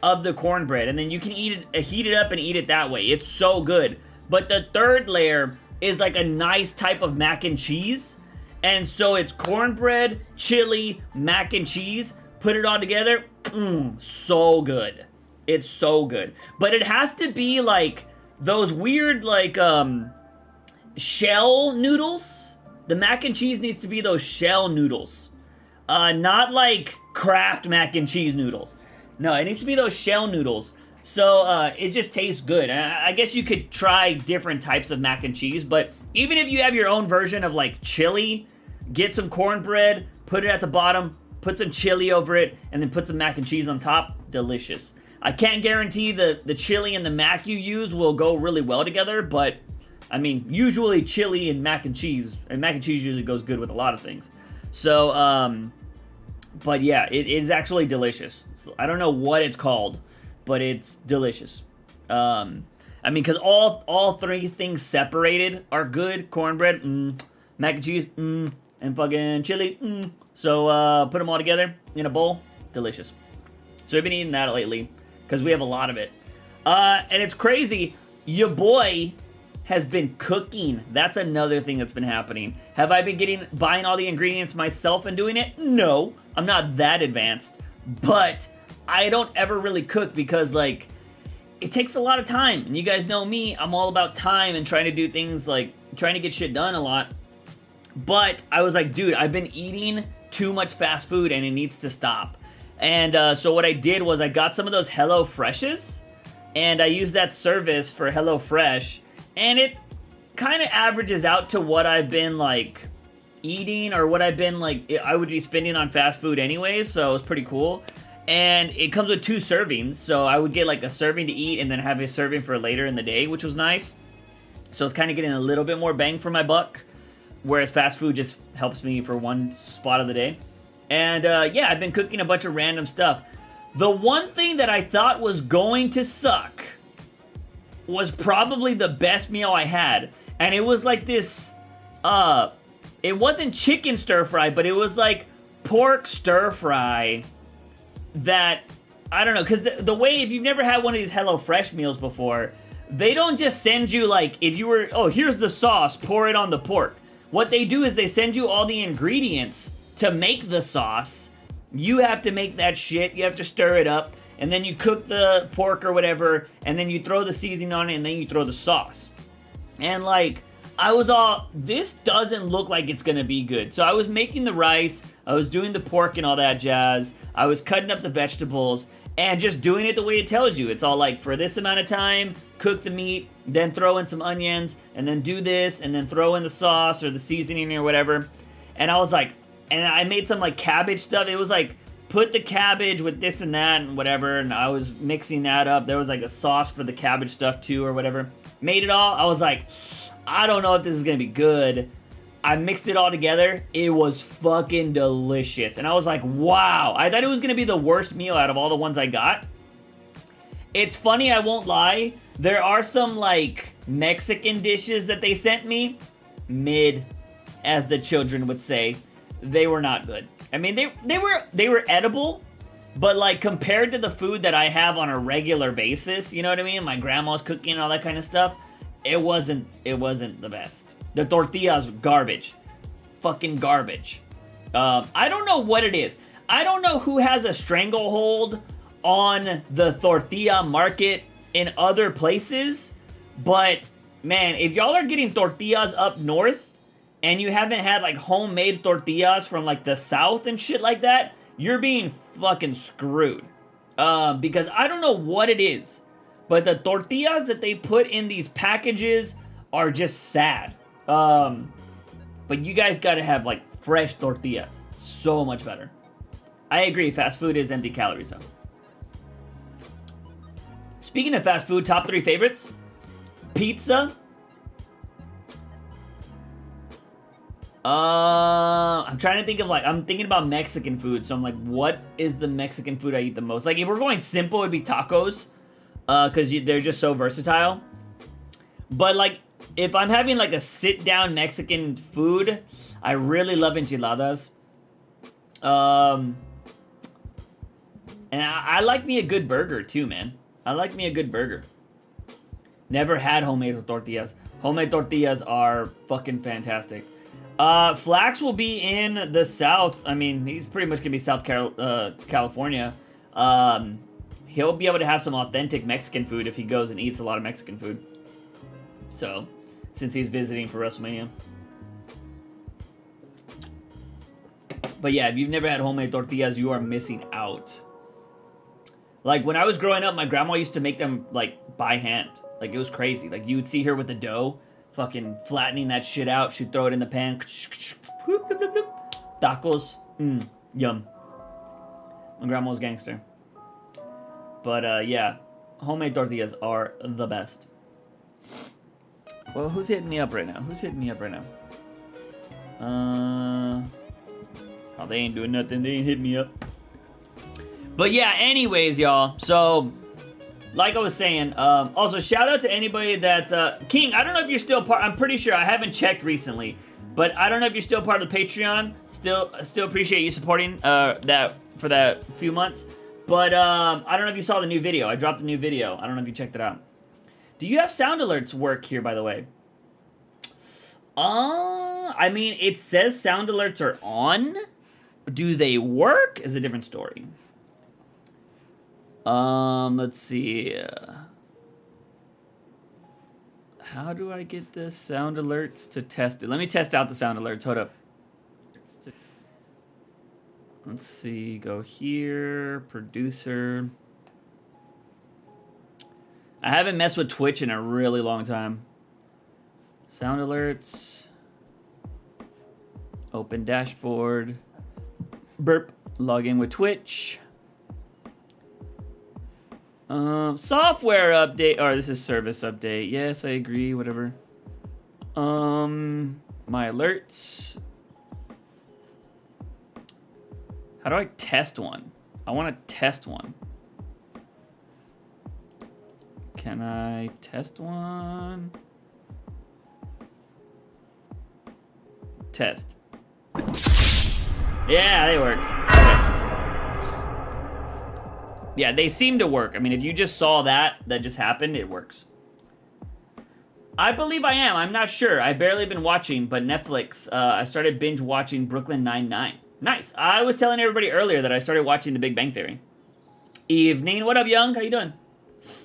of the cornbread, and then you can eat it, heat it up and eat it that way. It's so good. But the third layer is like a nice type of mac and cheese, and so it's cornbread, chili, mac and cheese. Put it all together, so good. It's so good. But it has to be like those weird like shell noodles. The mac and cheese needs to be those shell noodles, not like Kraft mac and cheese noodles. No, it needs to be those shell noodles. So, it just tastes good. I guess you could try different types of mac and cheese, but even if you have your own version of, like, chili, get some cornbread, put it at the bottom, put some chili over it, and then put some mac and cheese on top. Delicious. I can't guarantee the chili and the mac you use will go really well together, but I mean, usually chili and mac and cheese usually goes good with a lot of things. So, but yeah, it is actually delicious. I don't know what it's called, but it's delicious. I mean, because all three things separated are good. Cornbread, mac and cheese, and fucking chili, So, put them all together in a bowl. Delicious. So, I've been eating that lately because we have a lot of it. And it's crazy. Your boy has been cooking. That's another thing that's been happening. Have I been buying all the ingredients myself and doing it? No. I'm not that advanced. But I don't ever really cook because, like, it takes a lot of time. And you guys know me. I'm all about time and trying to do things, like, trying to get shit done a lot. But I was like, dude, I've been eating too much fast food and it needs to stop. And so what I did was I got some of those Hello Freshes. And I used that service for Hello Fresh. And it kind of averages out to what I've been, like, eating or what I've been, like, I would be spending on fast food anyways, so it's pretty cool. And it comes with 2 servings, so I would get, like, a serving to eat and then have a serving for later in the day, which was nice. So it's kind of getting a little bit more bang for my buck, whereas fast food just helps me for one spot of the day. And, yeah, I've been cooking a bunch of random stuff. The one thing that I thought was going to suck was probably the best meal I had. And it was like this, it wasn't chicken stir fry, but it was like pork stir fry that, I don't know, because the way, if you've never had one of these HelloFresh meals before, they don't just send you, like, if you were, oh, here's the sauce, pour it on the pork. What they do is they send you all the ingredients to make the sauce. You have to make that shit, you have to stir it up, and then you cook the pork or whatever, and then you throw the seasoning on it, and then you throw the sauce. And, like, I was all, this doesn't look like it's gonna be good. So I was making the rice, I was doing the pork and all that jazz, I was cutting up the vegetables, and just doing it the way it tells you. It's all like, for this amount of time, cook the meat, then throw in some onions, and then do this, and then throw in the sauce or the seasoning or whatever. And I was like, and I made some, like, cabbage stuff. It was like, put the cabbage with this and that and whatever, and I was mixing that up. There was like a sauce for the cabbage stuff too or whatever. Made it all. I was like, I don't know if this is gonna be good. I mixed it all together. It was fucking delicious. And I was like, wow. I thought it was gonna be the worst meal out of all the ones I got. It's funny, I won't lie. There are some, like, Mexican dishes that they sent me. Mid, as the children would say. They were not good. I mean, they were edible, but, like, compared to the food that I have on a regular basis, you know what I mean? My grandma's cooking and all that kind of stuff, it wasn't the best. The tortillas, garbage. Fucking garbage. I don't know what it is. I don't know who has a stranglehold on the tortilla market in other places, but, man, if y'all are getting tortillas up north, and you haven't had, like, homemade tortillas from, like, the south and shit like that, you're being fucking screwed. Because I don't know what it is, but the tortillas that they put in these packages are just sad. But you guys gotta have, like, fresh tortillas. So much better. I agree, fast food is empty calories, though. Speaking of fast food, top 3 favorites. Pizza. I'm trying to think of, like, I'm thinking about Mexican food, so I'm like, what is the Mexican food I eat the most? Like, if we're going simple, it'd be tacos, because they're just so versatile. But, like, if I'm having, like, a sit-down Mexican food, I really love enchiladas. And I like me a good burger, too, man. I like me a good burger. Never had homemade tortillas. Homemade tortillas are fucking fantastic. Flax will be in the South. I mean, he's pretty much gonna be South California. He'll be able to have some authentic Mexican food if he goes and eats a lot of Mexican food. So, since he's visiting for WrestleMania. But yeah, if you've never had homemade tortillas, you are missing out. Like, when I was growing up, my grandma used to make them, like, by hand. Like, it was crazy. Like, you would see her with the dough, fucking flattening that shit out. She'd throw it in the pan. Tacos. Yum. My grandma was gangster. But, yeah. Homemade tortillas are the best. Well, who's hitting me up right now? Who's hitting me up right now? Oh, they ain't doing nothing. They ain't hitting me up. But yeah, anyways, y'all. So, like I was saying, also shout out to anybody that's King. I don't know if you're still part. I'm pretty sure I haven't checked recently, but I don't know if you're still part of the Patreon. Still appreciate you supporting that for that few months. But I don't know if you saw the new video. I dropped a new video. I don't know if you checked it out. Do you have sound alerts work here, by the way? I mean, it says sound alerts are on. Do they work? Is a different story. Let's see. How do I get the sound alerts to test it? Let me test out the sound alerts. Hold up. Let's see. Go here. Producer. I haven't messed with Twitch in a really long time. Sound alerts. Open dashboard. Burp. Log in with Twitch. Software update. Or this is service update. Yes, I agree. Whatever. My alerts. How do I test one? I want to test one. Can I test one? Test. Yeah, they work. Okay. Yeah, they seem to work. I mean, if you just saw that just happened, it works. I believe I am. I'm not sure. I've barely been watching, but Netflix, I started binge watching Brooklyn Nine-Nine. Nice. I was telling everybody earlier that I started watching The Big Bang Theory. Evening. What up, Young? How you doing?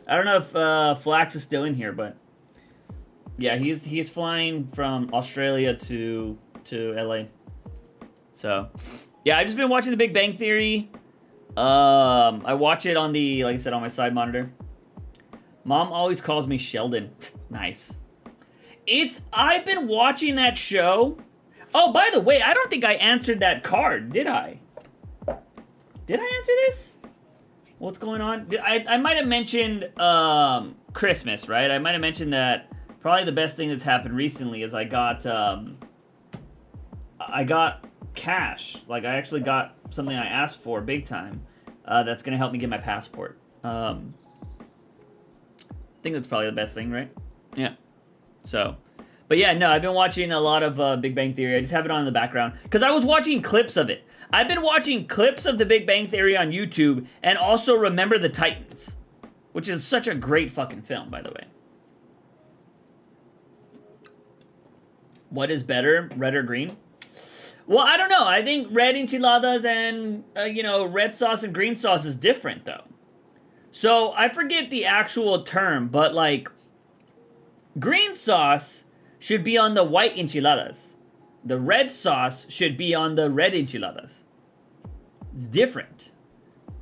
I don't know if Flax is still in here, but yeah, he's flying from Australia to LA. So yeah, I've just been watching The Big Bang Theory. I watch it on the, like I said, on my side monitor. Mom always calls me Sheldon. Nice. I've been watching that show. Oh, by the way, I don't think I answered that card, did I? Did I answer this? What's going on? I might have mentioned Christmas, right? I might have mentioned that probably the best thing that's happened recently is I got cash. Like, I actually got something I asked for big time that's going to help me get my passport. I think that's probably the best thing, right? Yeah. So, but yeah, no, I've been watching a lot of Big Bang Theory. I just have it on in the background because I was watching clips of it. I've been watching clips of The Big Bang Theory on YouTube and also Remember the Titans, which is such a great fucking film, by the way. What is better, red or green? Well, I don't know. I think red enchiladas and, red sauce and green sauce is different, though. So, I forget the actual term, but, like, green sauce should be on the white enchiladas. The red sauce should be on the red enchiladas. It's different.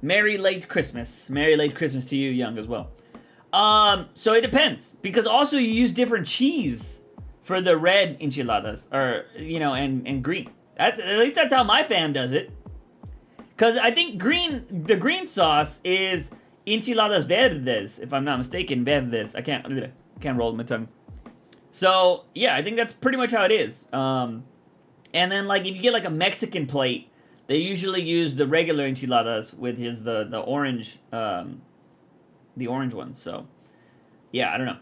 Merry late Christmas. Merry late Christmas to you, Young, as well. So it depends. Because also you use different cheese for the red enchiladas. Or, and green. At least that's how my fam does it. Because I think the green sauce is enchiladas verdes, if I'm not mistaken. Verdes. I can't roll my tongue. So, yeah, I think that's pretty much how it is. And then, like, if you get, like, a Mexican plate, they usually use the regular enchiladas with the orange, the orange ones. So, yeah, I don't know.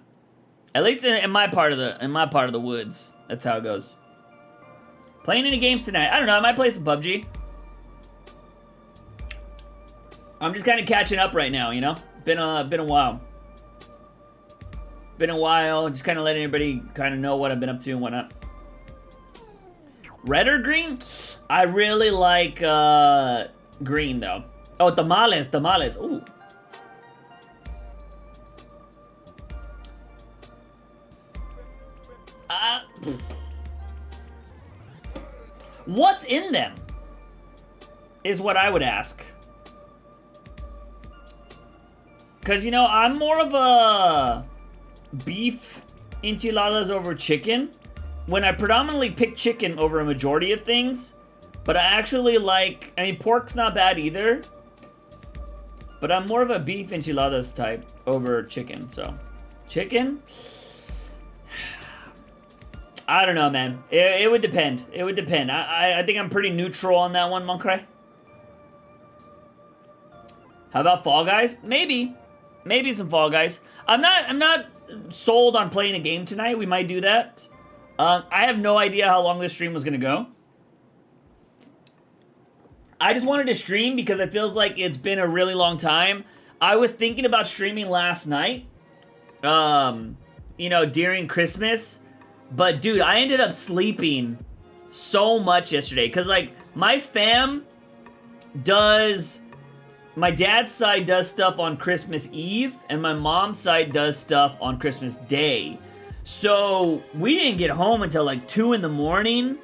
At least in my part of the woods, that's how it goes. Playing any games tonight? I don't know. I might play some PUBG. I'm just kind of catching up right now, Been a while. Been a while, just kind of letting everybody kind of know what I've been up to and whatnot. Red or green? I really like green, though. Oh, tamales. Ooh. What's in them? Is what I would ask. Because, I'm more of a beef enchiladas over chicken. When I predominantly pick chicken over a majority of things, But I actually like, I mean, pork's not bad either. But I'm more of a beef enchiladas type over chicken, so. Chicken? I don't know, man. It would depend. It would depend. I think I'm pretty neutral on that one, Monkray. How about Fall Guys? Maybe. Maybe some Fall Guys. I'm not sold on playing a game tonight. We might do that. I have no idea how long this stream was gonna go. I just wanted to stream because it feels like it's been a really long time. I was thinking about streaming last night. You know, during Christmas. But, dude, I ended up sleeping so much yesterday. Because, like, my fam does... My dad's side does stuff on Christmas Eve. And my mom's side does stuff on Christmas Day. So, we didn't get home until, like, 2 in the morning.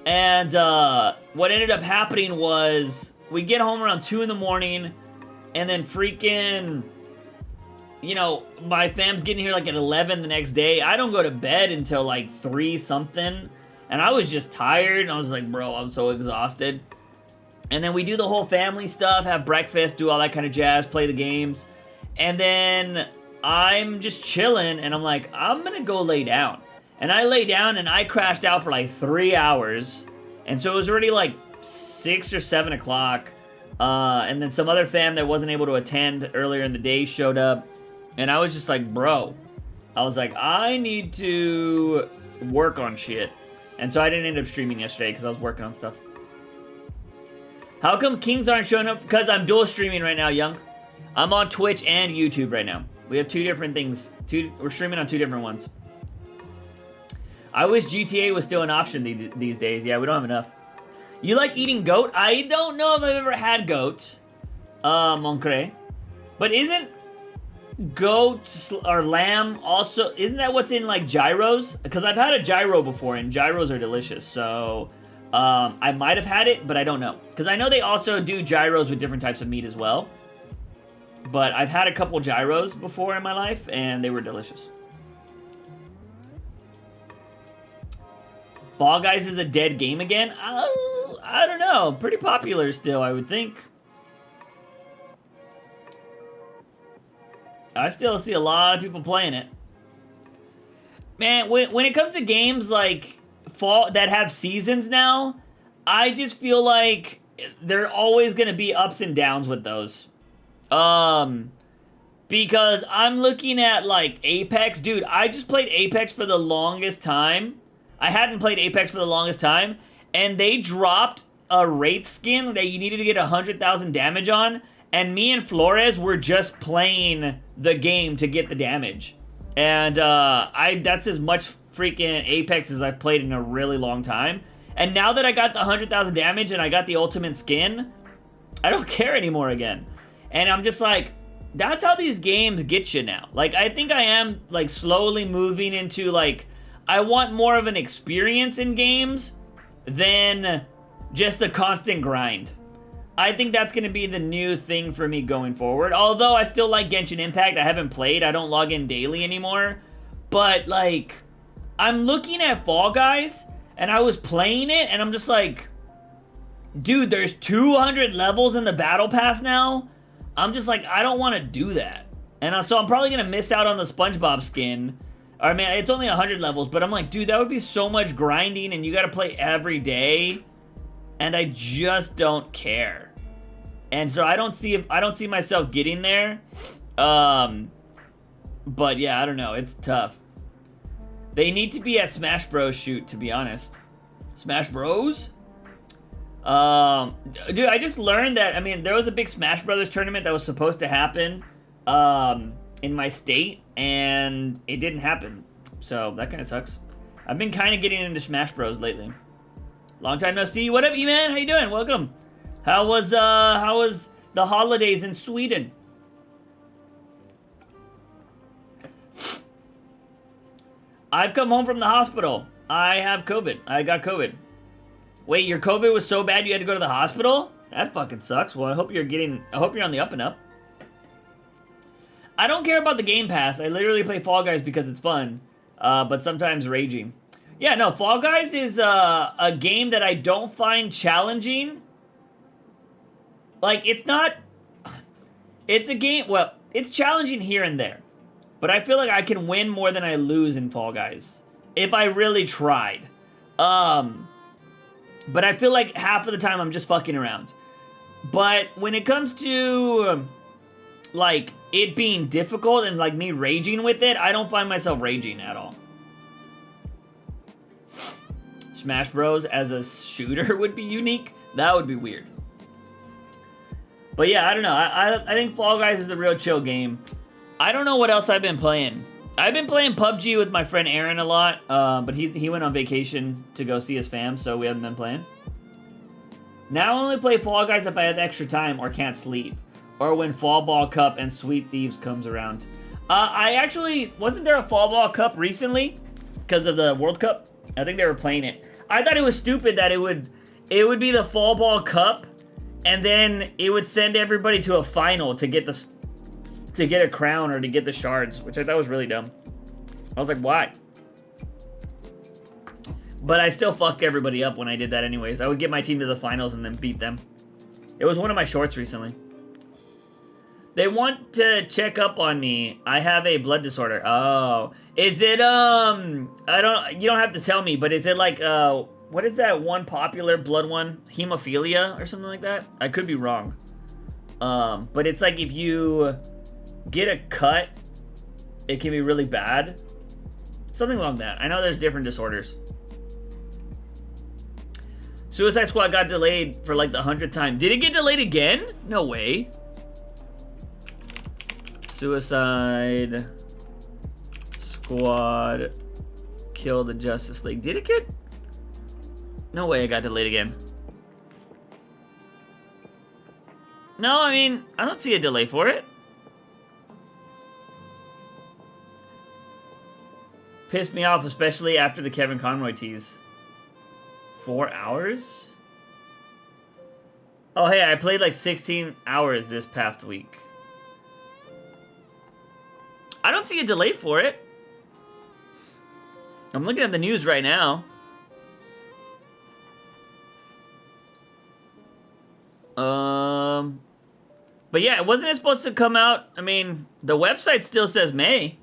And, what ended up happening was... We get home around 2 in the morning. And then freaking... You know, my fam's getting here like at 11 the next day. I don't go to bed until like 3 something. And I was just tired. And I was like, bro, I'm so exhausted. And then we do the whole family stuff, have breakfast, do all that kind of jazz, play the games. And then I'm just chilling. And I'm like, I'm going to go lay down. And I lay down and I crashed out for like 3 hours. And so it was already like 6 or 7 o'clock. And then some other fam that wasn't able to attend earlier in the day showed up. And I was just like, bro, I was like, I need to work on shit. And so I didn't end up streaming yesterday because I was working on stuff. How come Kings aren't showing up? Because I'm dual streaming right now, Young. I'm on Twitch and YouTube right now. We have 2 different things. We're streaming on 2 different ones. I wish GTA was still an option these days. Yeah, we don't have enough. You like eating goat? I don't know if I've ever had goat. Moncre. But isn't... goat or lamb also, isn't that what's in like gyros? Because I've had a gyro before and gyros are delicious, so I might have had it, but I don't know, because I know they also do gyros with different types of meat as well. But I've had a couple gyros before in my life and they were delicious. Fall Guys is a dead game again? I don't know, pretty popular still, I would think. I still see a lot of people playing it. Man, when it comes to games like Fall that have seasons now, I just feel like there are always going to be ups and downs with those. Because I'm looking at like Apex. Dude, I just played Apex for the longest time. I hadn't played Apex for the longest time. And they dropped a Wraith skin that you needed to get 100,000 damage on. And me and Flores were just playing the game to get the damage. And that's as much freaking Apex as I've played in a really long time. And now that I got the 100,000 damage and I got the ultimate skin, I don't care anymore again. And I'm just like, that's how these games get you now. Like, I think I am like slowly moving into like, I want more of an experience in games than just a constant grind. I think that's going to be the new thing for me going forward. Although I still like Genshin Impact. I haven't played. I don't log in daily anymore. But, like, I'm looking at Fall Guys, and I was playing it, and I'm just like, dude, there's 200 levels in the Battle Pass now? I'm just like, I don't want to do that. And so I'm probably going to miss out on the SpongeBob skin. I mean, it's only 100 levels, but I'm like, dude, that would be so much grinding, and you got to play every day. And I just don't care. And so I don't see myself getting there. But yeah, I don't know. It's tough. They need to be at Smash Bros. Shoot, to be honest. Smash Bros? Dude, I just learned that, I mean, there was a big Smash Brothers tournament that was supposed to happen in my state, and it didn't happen. So that kind of sucks. I've been kind of getting into Smash Bros. Lately. Long time no see. What up, E-Man? How you doing? Welcome. How was the holidays in Sweden? I've come home from the hospital. I have COVID. I got COVID. Wait, your COVID was so bad you had to go to the hospital? That fucking sucks. Well, I hope you're on the up and up. I don't care about the Game Pass. I literally play Fall Guys because it's fun. But sometimes raging. Yeah, no, Fall Guys is a game that I don't find challenging. Like, it's not... It's a game... Well, it's challenging here and there. But I feel like I can win more than I lose in Fall Guys. If I really tried. But I feel like half of the time I'm just fucking around. But when it comes to... like, it being difficult and, like, me raging with it, I don't find myself raging at all. Smash Bros. As a shooter would be unique. That would be weird. But yeah, I don't know. I think Fall Guys is a real chill game. I don't know what else I've been playing. I've been playing PUBG with my friend Aaron a lot, but he went on vacation to go see his fam, so we haven't been playing. Now I only play Fall Guys if I have extra time or can't sleep, or when Fall Ball Cup and Sweet Thieves comes around. I actually... Wasn't there a Fall Ball Cup recently? Because of the World Cup? I think they were playing it. I thought it was stupid that it would be the Fall Ball Cup, and then it would send everybody to a final to get a crown or to get the shards, which I thought was really dumb. I was like, why? But I still fucked everybody up when I did that anyways. I would get my team to the finals and then beat them. It was one of my shorts recently. They want to check up on me. I have a blood disorder. Oh. Is it, you don't have to tell me, but is it like, what is that one popular blood one? Hemophilia or something like that? I could be wrong. But it's like if you get a cut, it can be really bad. Something along that. I know there's different disorders. Suicide Squad got delayed for like the 100th time. Did it get delayed again? No way. Suicide Squad Kill the Justice League. Did it get... No way it got delayed again. No, I mean, I don't see a delay for it. Pissed me off, especially after the Kevin Conroy tease. 4 hours? Oh, hey, I played like 16 hours this past week. I don't see a delay for it. I'm looking at the news right now. But yeah, wasn't it supposed to come out? I mean, the website still says May.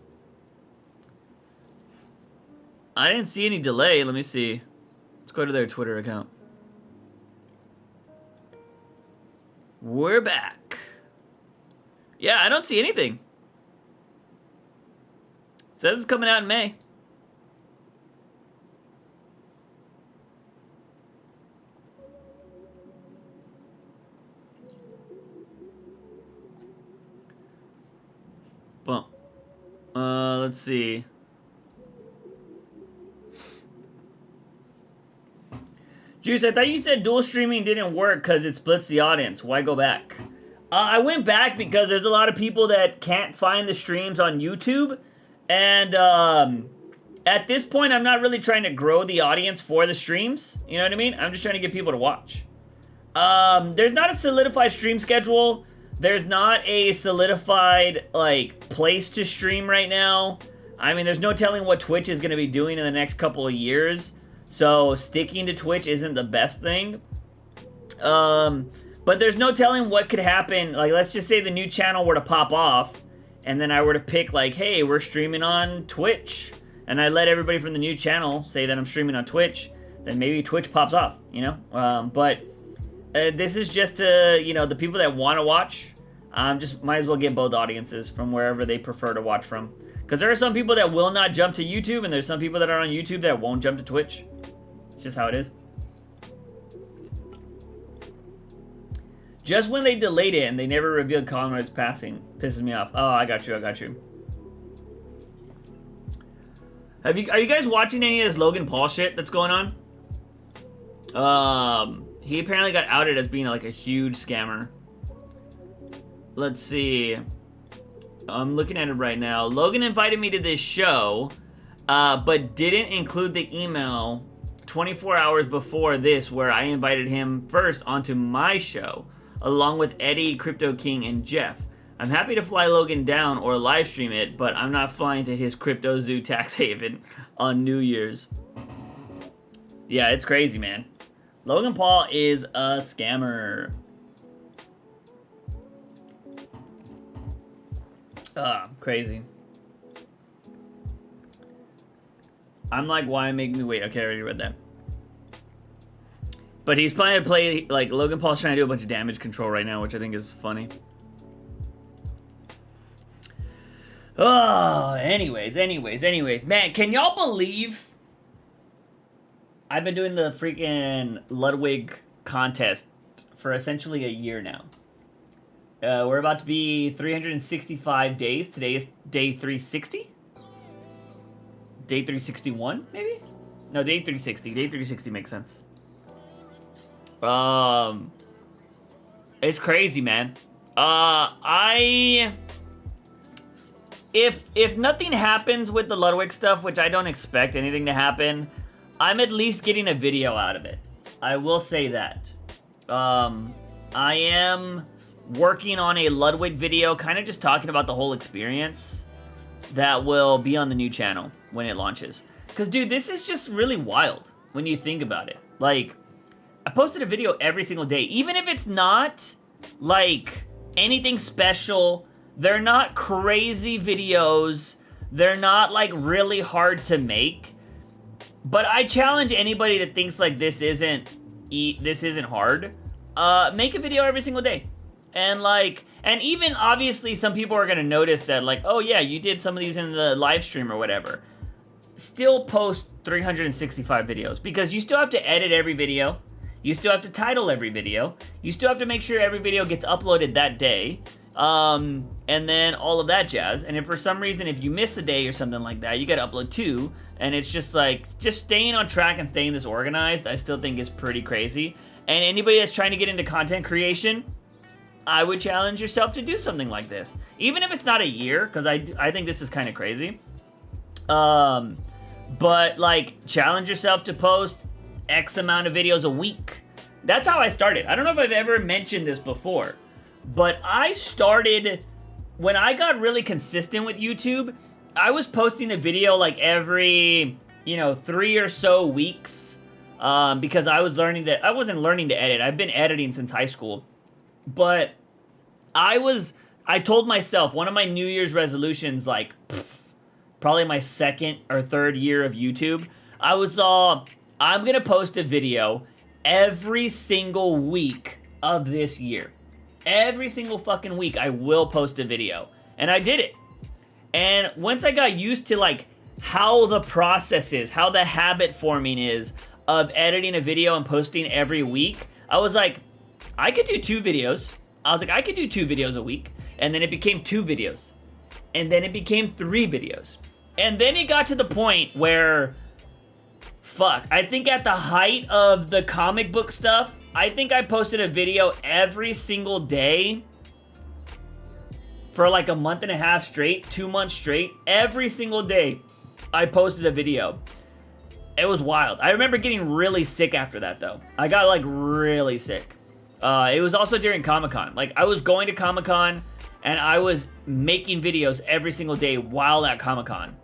I didn't see any delay. Let me see. Let's go to their Twitter account. We're back. Yeah, I don't see anything. It says it's coming out in May. Well, let's see. Juice, I thought you said dual streaming didn't work because it splits the audience. Why go back? I went back because there's a lot of people that can't find the streams on YouTube. And at this point, I'm not really trying to grow the audience for the streams. You know what I mean? I'm just trying to get people to watch. There's not a solidified stream schedule. There's not a solidified, like, place to stream right now. I mean, there's no telling what Twitch is going to be doing in the next couple of years. So, sticking to Twitch isn't the best thing. But there's no telling what could happen. Like, let's just say the new channel were to pop off. And then I were to pick, like, hey, we're streaming on Twitch. And I let everybody from the new channel say that I'm streaming on Twitch. Then maybe Twitch pops off, you know? But this is just to, you know, the people that want to watch. Just might as well get both audiences from wherever they prefer to watch from. Because there are some people that will not jump to YouTube. And there's some people that are on YouTube that won't jump to Twitch. It's just how it is. Just when they delayed it and they never revealed Conrad's passing. Pisses me off. Oh, I got you, I got you. Are you guys watching any of this Logan Paul shit that's going on? He apparently got outed as being like a huge scammer. Let's see. I'm looking at it right now. Logan invited me to this show, but didn't include the email 24 hours before this where I invited him first onto my show, along with Eddie, Crypto King, and Jeff. I'm happy to fly Logan down or live stream it, but I'm not flying to his Crypto Zoo tax haven on New Year's. Yeah, it's crazy, man. Logan Paul is a scammer. Crazy. I'm like, why make me wait? Okay, I already read that. But he's planning to play, like, Logan Paul's trying to do a bunch of damage control right now, which I think is funny. Oh, anyways. Man, can y'all believe I've been doing the freaking Ludwig contest for essentially a year now? We're about to be 365 days. Today is day 360? Day 361, maybe? No, day 360. Day 360 makes sense. It's crazy, man. If nothing happens with the Ludwig stuff, which I don't expect anything to happen, I'm at least getting a video out of it. I will say that. I am working on a Ludwig video, kind of just talking about the whole experience that will be on the new channel when it launches. Because, dude, this is just really wild when you think about it. Like, I posted a video every single day, even if it's not, like, anything special. They're not crazy videos. They're not, like, really hard to make. But I challenge anybody that thinks, like, this isn't hard. Make a video every single day. And, like, and even, obviously, some people are going to notice that, like, oh, yeah, you did some of these in the live stream or whatever. Still post 365 videos. Because you still have to edit every video. You still have to title every video. You still have to make sure every video gets uploaded that day. And then all of that jazz. And if for some reason, if you miss a day or something like that, you gotta upload 2. And it's just like, just staying on track and staying this organized, I still think is pretty crazy. And anybody that's trying to get into content creation, I would challenge yourself to do something like this. Even if it's not a year, because I think this is kind of crazy. But, like, challenge yourself to post X amount of videos a week. That's how I started. I don't know if I've ever mentioned this before, but I started, when I got really consistent with YouTube, I was posting a video like every, 3 or so weeks, because I was learning that, I wasn't learning to edit. I've been editing since high school, but I told myself, one of my New Year's resolutions, like, probably my second or third year of YouTube, I was I'm gonna post a video every single week of this year. Every single fucking week, I will post a video. And I did it. And once I got used to, like, how the process is, how the habit forming is of editing a video and posting every week, I was like, I could do 2 videos. I could do 2 videos a week. And then it became 2 videos. And then it became 3 videos. And then it got to the point where, I think at the height of the comic book stuff, I think I posted a video every single day for like a month and a half straight, 2 months straight. Every single day, I posted a video. It was wild. I remember getting really sick after that, though. I got, like, really sick. It was also during Comic-Con. Like, I was going to Comic-Con, and I was making videos every single day while at Comic-Con.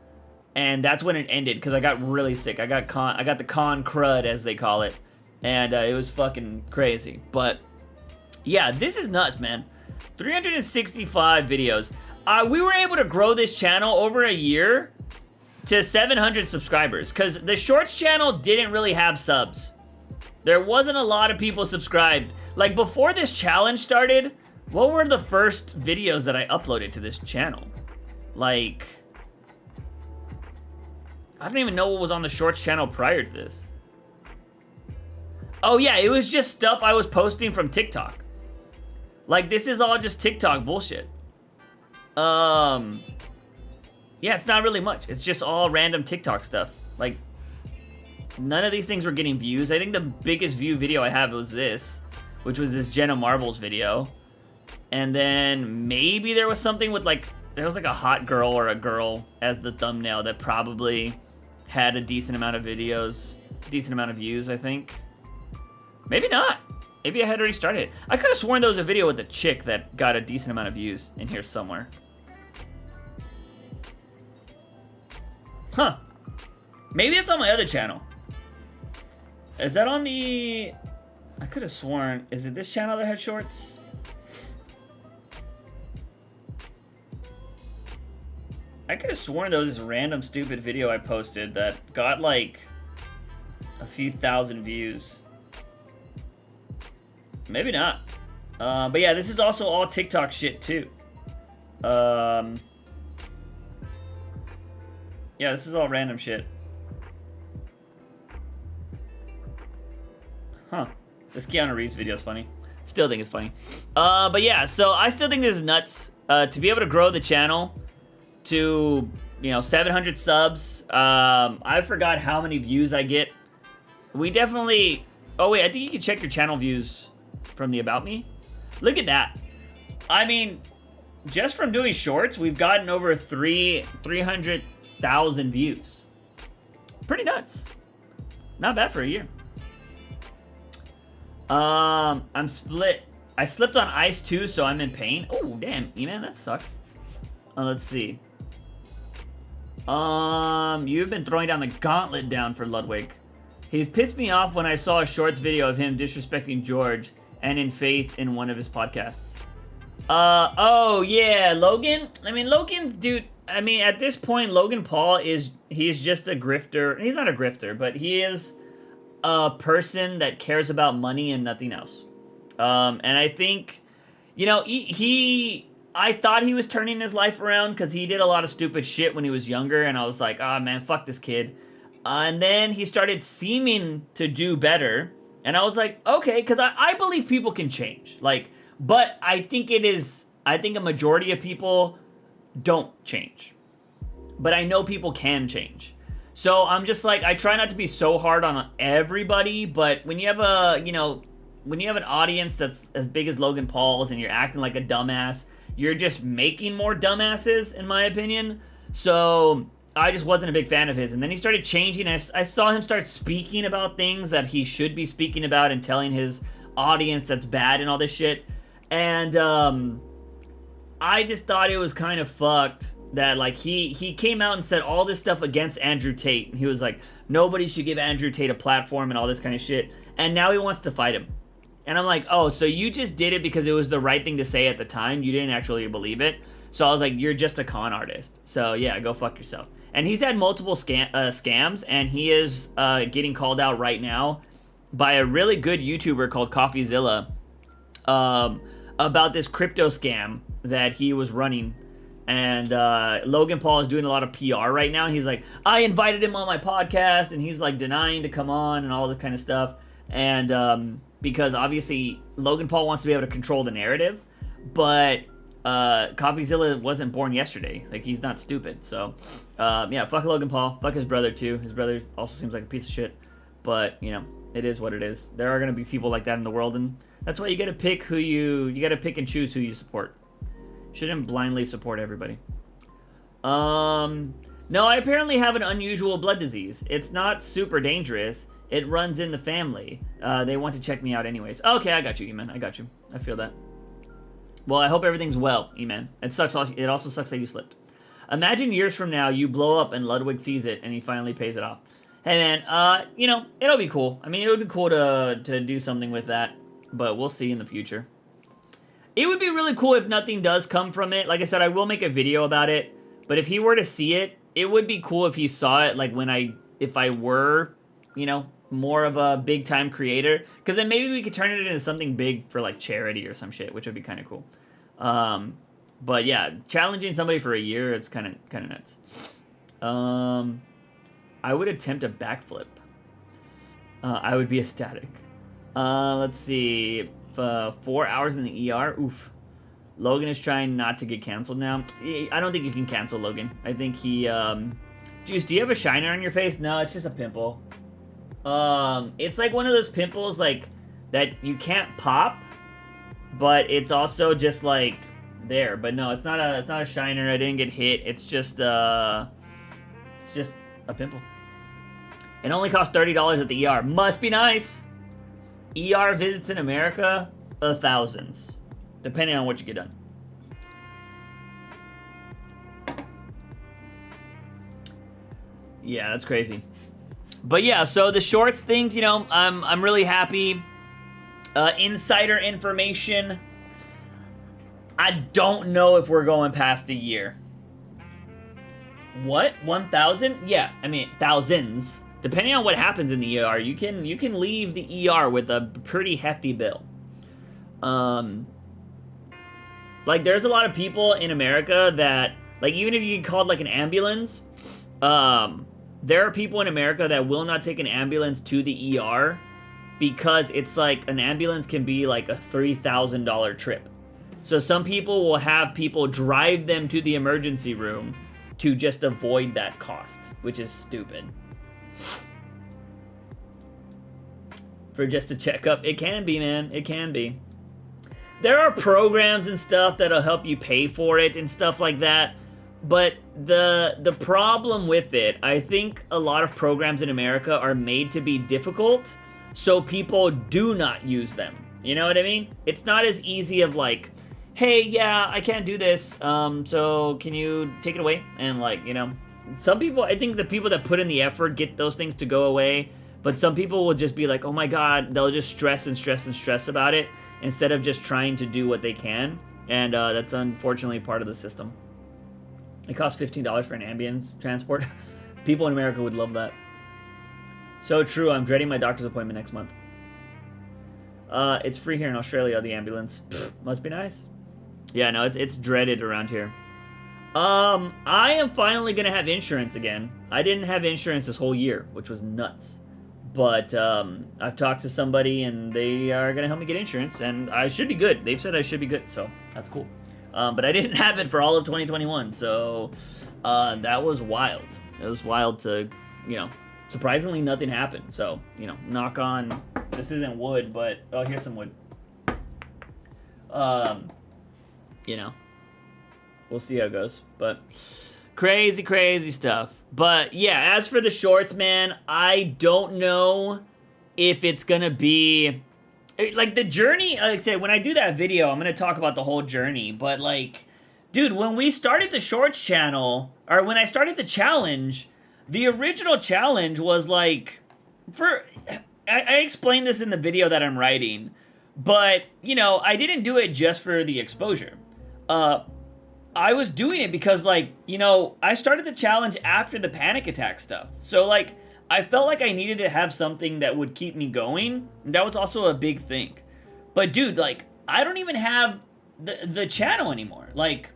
And that's when it ended, because I got really sick. I got the con crud, as they call it. And it was fucking crazy. But, yeah, this is nuts, man. 365 videos. We were able to grow this channel over a year to 700 subscribers. Because the Shorts channel didn't really have subs. There wasn't a lot of people subscribed. Like, before this challenge started, what were the first videos that I uploaded to this channel? Like, I don't even know what was on the Shorts channel prior to this. Oh yeah, it was just stuff I was posting from TikTok. Like, this is all just TikTok bullshit. Yeah, it's not really much. It's just all random TikTok stuff. Like, none of these things were getting views. I think the biggest view video I have was this, which was this Jenna Marbles video. And then maybe there was something with, like, there was like a hot girl or a girl as the thumbnail that probably had a decent amount of videos, decent amount of views, I think. Maybe not. Maybe I had already started. I could have sworn there was a video with a chick that got a decent amount of views in here somewhere. Huh. Maybe it's on my other channel. Is that on the... I could have sworn... Is it this channel that had shorts? I could have sworn there was this random stupid video I posted that got like a few thousand views. Maybe not. But yeah, this is also all TikTok shit too. Yeah, this is all random shit. Huh. This Keanu Reeves video is funny. Still think it's funny. But yeah, so I still think this is nuts. To be able to grow the channel to, 700 subs. I forgot how many views I get. We definitely... Oh, wait, I think you can check your channel views from the About Me. Look at that. I mean, just from doing shorts, we've gotten over 300,000 views. Pretty nuts. Not bad for a year. I'm split. I slipped on ice too, so I'm in pain. Oh, damn, E-Man, that sucks. Let's see. You've been throwing down the gauntlet down for Ludwig. He's pissed me off when I saw a shorts video of him disrespecting George and in faith in one of his podcasts. Oh yeah, Logan? I mean, Logan's, dude, I mean, at this point, Logan Paul he's just a grifter. He's not a grifter, but he is a person that cares about money and nothing else. And I think, I thought he was turning his life around because he did a lot of stupid shit when he was younger, and I was like, oh man, fuck this kid. And then he started seeming to do better, and I was like, okay, because I believe people can change. But I think a majority of people don't change. But I know people can change. So I'm just like, I try not to be so hard on everybody, but when you have when you have an audience that's as big as Logan Paul's and you're acting like a dumbass, you're just making more dumbasses, in my opinion. So I just wasn't a big fan of his. And then he started changing. I saw him start speaking about things that he should be speaking about and telling his audience that's bad and all this shit. And I just thought it was kind of fucked that, like, he came out and said all this stuff against Andrew Tate. And he was like, nobody should give Andrew Tate a platform and all this kind of shit. And now he wants to fight him. And I'm like, oh, so you just did it because it was the right thing to say at the time. You didn't actually believe it. So I was like, you're just a con artist. So yeah, go fuck yourself. And he's had multiple scams, and he is getting called out right now by a really good YouTuber called CoffeeZilla about this crypto scam that he was running. And Logan Paul is doing a lot of PR right now. He's like, I invited him on my podcast, and he's like denying to come on and all this kind of stuff. And because obviously Logan Paul wants to be able to control the narrative, but CoffeeZilla wasn't born yesterday. Like, he's not stupid. So yeah, fuck Logan Paul. Fuck his brother too. His brother also seems like a piece of shit. But it is what it is. There are gonna be people like that in the world, and that's why you gotta pick who you gotta pick and choose who you support. Shouldn't blindly support everybody. No, I apparently have an unusual blood disease. It's not super dangerous. It runs in the family. They want to check me out anyways. Okay, I got you, E-Man. I got you. I feel that. Well, I hope everything's well, E-Man. It sucks. It also sucks that you slipped. Imagine years from now, you blow up and Ludwig sees it and he finally pays it off. Hey, man, it'll be cool. I mean, it would be cool to do something with that, but we'll see in the future. It would be really cool if nothing does come from it. Like I said, I will make a video about it, but if he were to see it, it would be cool if he saw it, like, if I were, more of a big-time creator, because then maybe we could turn it into something big for, like, charity or some shit, which would be kind of cool. But yeah, challenging somebody for a year is kind of nuts. I would attempt a backflip. I would be ecstatic. Let's see. 4 hours in the ER. Oof. Logan is trying not to get canceled now. I don't think you can cancel Logan. I think he... Juice, do you have a shiner on your face? No, it's just a pimple. It's like one of those pimples, like, that you can't pop, but it's also just, like, there. But no, it's not a shiner. I didn't get hit. It's just a pimple. It only costs $30 at the ER. Must be nice. ER visits in America, thousands, depending on what you get done. Yeah, that's crazy. But yeah, so the shorts thing, you know, I'm really happy. Insider information. I don't know if we're going past a year. What? 1,000? Yeah, I mean thousands. Depending on what happens in the ER, you can leave the ER with a pretty hefty bill. Like there's a lot of people in America that, like, even if you get called like an ambulance, there are people in America that will not take an ambulance to the ER because it's like an ambulance can be like a $3,000 trip. So some people will have people drive them to the emergency room to just avoid that cost, which is stupid. For just a checkup. It can be, man. It can be. There are programs and stuff that'll help you pay for it and stuff like that. But the problem with it, I think a lot of programs in America are made to be difficult, so people do not use them. You know what I mean? It's not as easy of like, hey, yeah, I can't do this, so can you take it away? And like, you know, some people, I think the people that put in the effort get those things to go away, but some people will just be like, oh my god, they'll just stress and stress and stress about it instead of just trying to do what they can, and that's unfortunately part of the system. It costs $15 for an ambulance transport. People in America would love that. So true, I'm dreading my doctor's appointment next month. It's free here in Australia, the ambulance. Pfft, must be nice. Yeah, no, it's dreaded around here. I am finally gonna have insurance again. I didn't have insurance this whole year, which was nuts. But I've talked to somebody and they are gonna help me get insurance, and I should be good. They've said I should be good, so that's cool. But I didn't have it for all of 2021, so that was wild. It was wild to, you know, surprisingly nothing happened. So, you know, knock on, this isn't wood, but, oh, here's some wood. You know, we'll see how it goes, but crazy, crazy stuff. But yeah, as for the shorts, man, I don't know if it's gonna be, like, the journey. Like I said, when I do that video, I'm gonna talk about the whole journey, but like, dude, when we started the shorts channel, or when I started the challenge, the original challenge was like, I explained this in the video that I'm writing, but, you know, I didn't do it just for the exposure. I was doing it because, like, you know, I started the challenge after the panic attack stuff. So, like, I felt like I needed to have something that would keep me going. And that was also a big thing. But, dude, like, I don't even have the channel anymore. Like,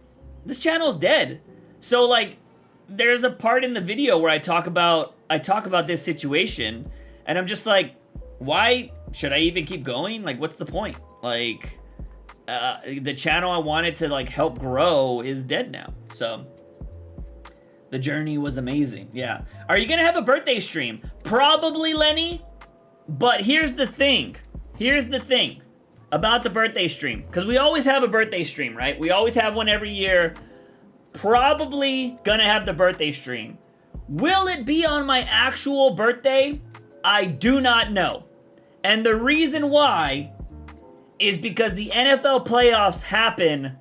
this channel's dead. So, like, there's a part in the video where I talk about this situation, and I'm just like, why should I even keep going? Like, what's the point? Like, the channel I wanted to, like, help grow is dead now. So the journey was amazing. Yeah. Are you gonna have a birthday stream? Probably, Lenny. But here's the thing. Here's the thing about the birthday stream, because we always have a birthday stream, right? We always have one every year. Probably gonna have the birthday stream. Will it be on my actual birthday? I do not know. And the reason why is because the NFL playoffs happen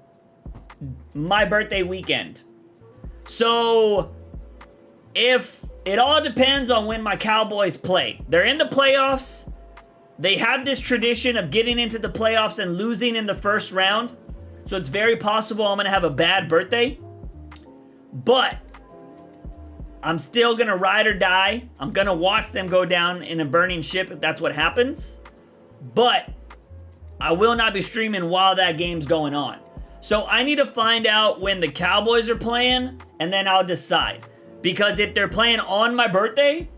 my birthday weekend. So, if it all depends on when my Cowboys play. They're in the playoffs. They have this tradition of getting into the playoffs and losing in the first round. So it's very possible I'm going to have a bad birthday. But I'm still going to ride or die. I'm going to watch them go down in a burning ship if that's what happens. But I will not be streaming while that game's going on. So I need to find out when the Cowboys are playing, and then I'll decide. Because if they're playing on my birthday,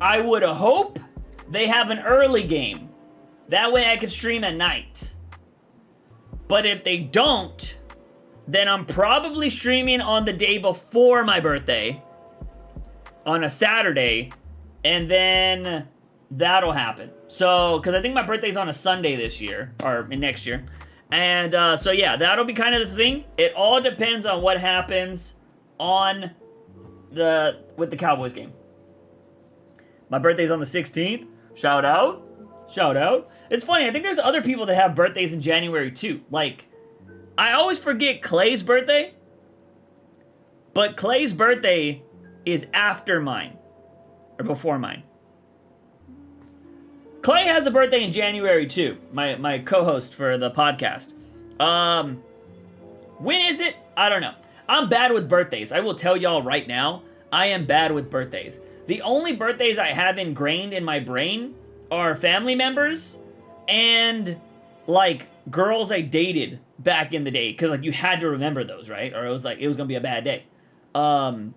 I would hope they have an early game. That way I can stream at night. But if they don't, then I'm probably streaming on the day before my birthday, on a Saturday, and then that'll happen. So, because I think my birthday's on a Sunday this year, or next year. And so yeah, that'll be kind of the thing. It all depends on what happens with the Cowboys game. My birthday's on the 16th. Shout out. Shout out. It's funny, I think there's other people that have birthdays in January too. Like, I always forget Clay's birthday. But Clay's birthday is after mine. or before mine. Clay has a birthday in January too, my co-host for the podcast. When is it? I don't know. I'm bad with birthdays. I will tell y'all right now, I am bad with birthdays. The only birthdays I have ingrained in my brain are family members and, like, girls I dated back in the day. Because, like, you had to remember those, right? Or it was going to be a bad day. And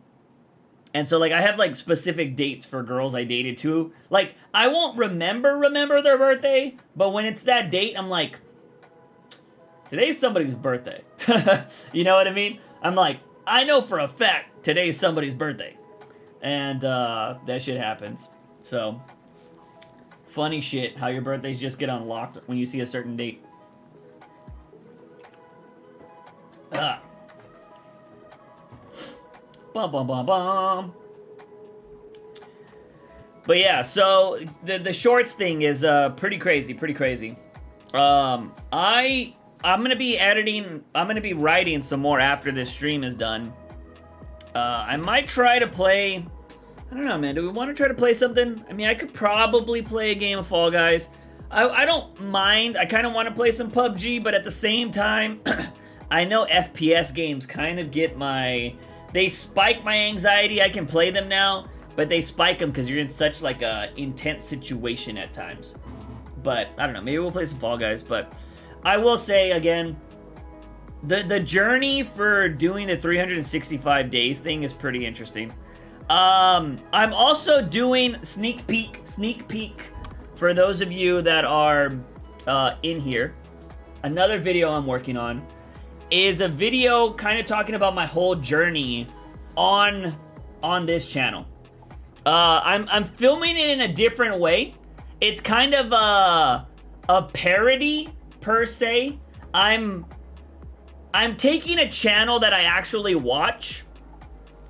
so, like, I have, like, specific dates for girls I dated, too. Like, I won't remember their birthday, but when it's that date, I'm like, today's somebody's birthday. You know what I mean? I'm like, I know for a fact today's somebody's birthday. And that shit happens. So, funny shit how your birthdays just get unlocked when you see a certain date. Bum bum bum bum. But yeah, so the shorts thing is pretty crazy. I'm gonna be editing. I'm gonna be writing some more after this stream is done. I might try to play. I don't know, man. Do we want to try to play something? I mean, I could probably play a game of Fall Guys. I don't mind. I kind of want to play some PUBG, but at the same time, I know FPS games kind of get my. They spike my anxiety. I can play them now, but they spike them because you're in such like a intense situation at times. But I don't know. Maybe we'll play some Fall Guys. But I will say again, the journey for doing the 365 days thing is pretty interesting. I'm also doing sneak peek for those of you that are in here. Another video I'm working on is a video kind of talking about my whole journey on this channel. I'm filming it in a different way. It's kind of a parody per se. I'm taking a channel that I actually watch.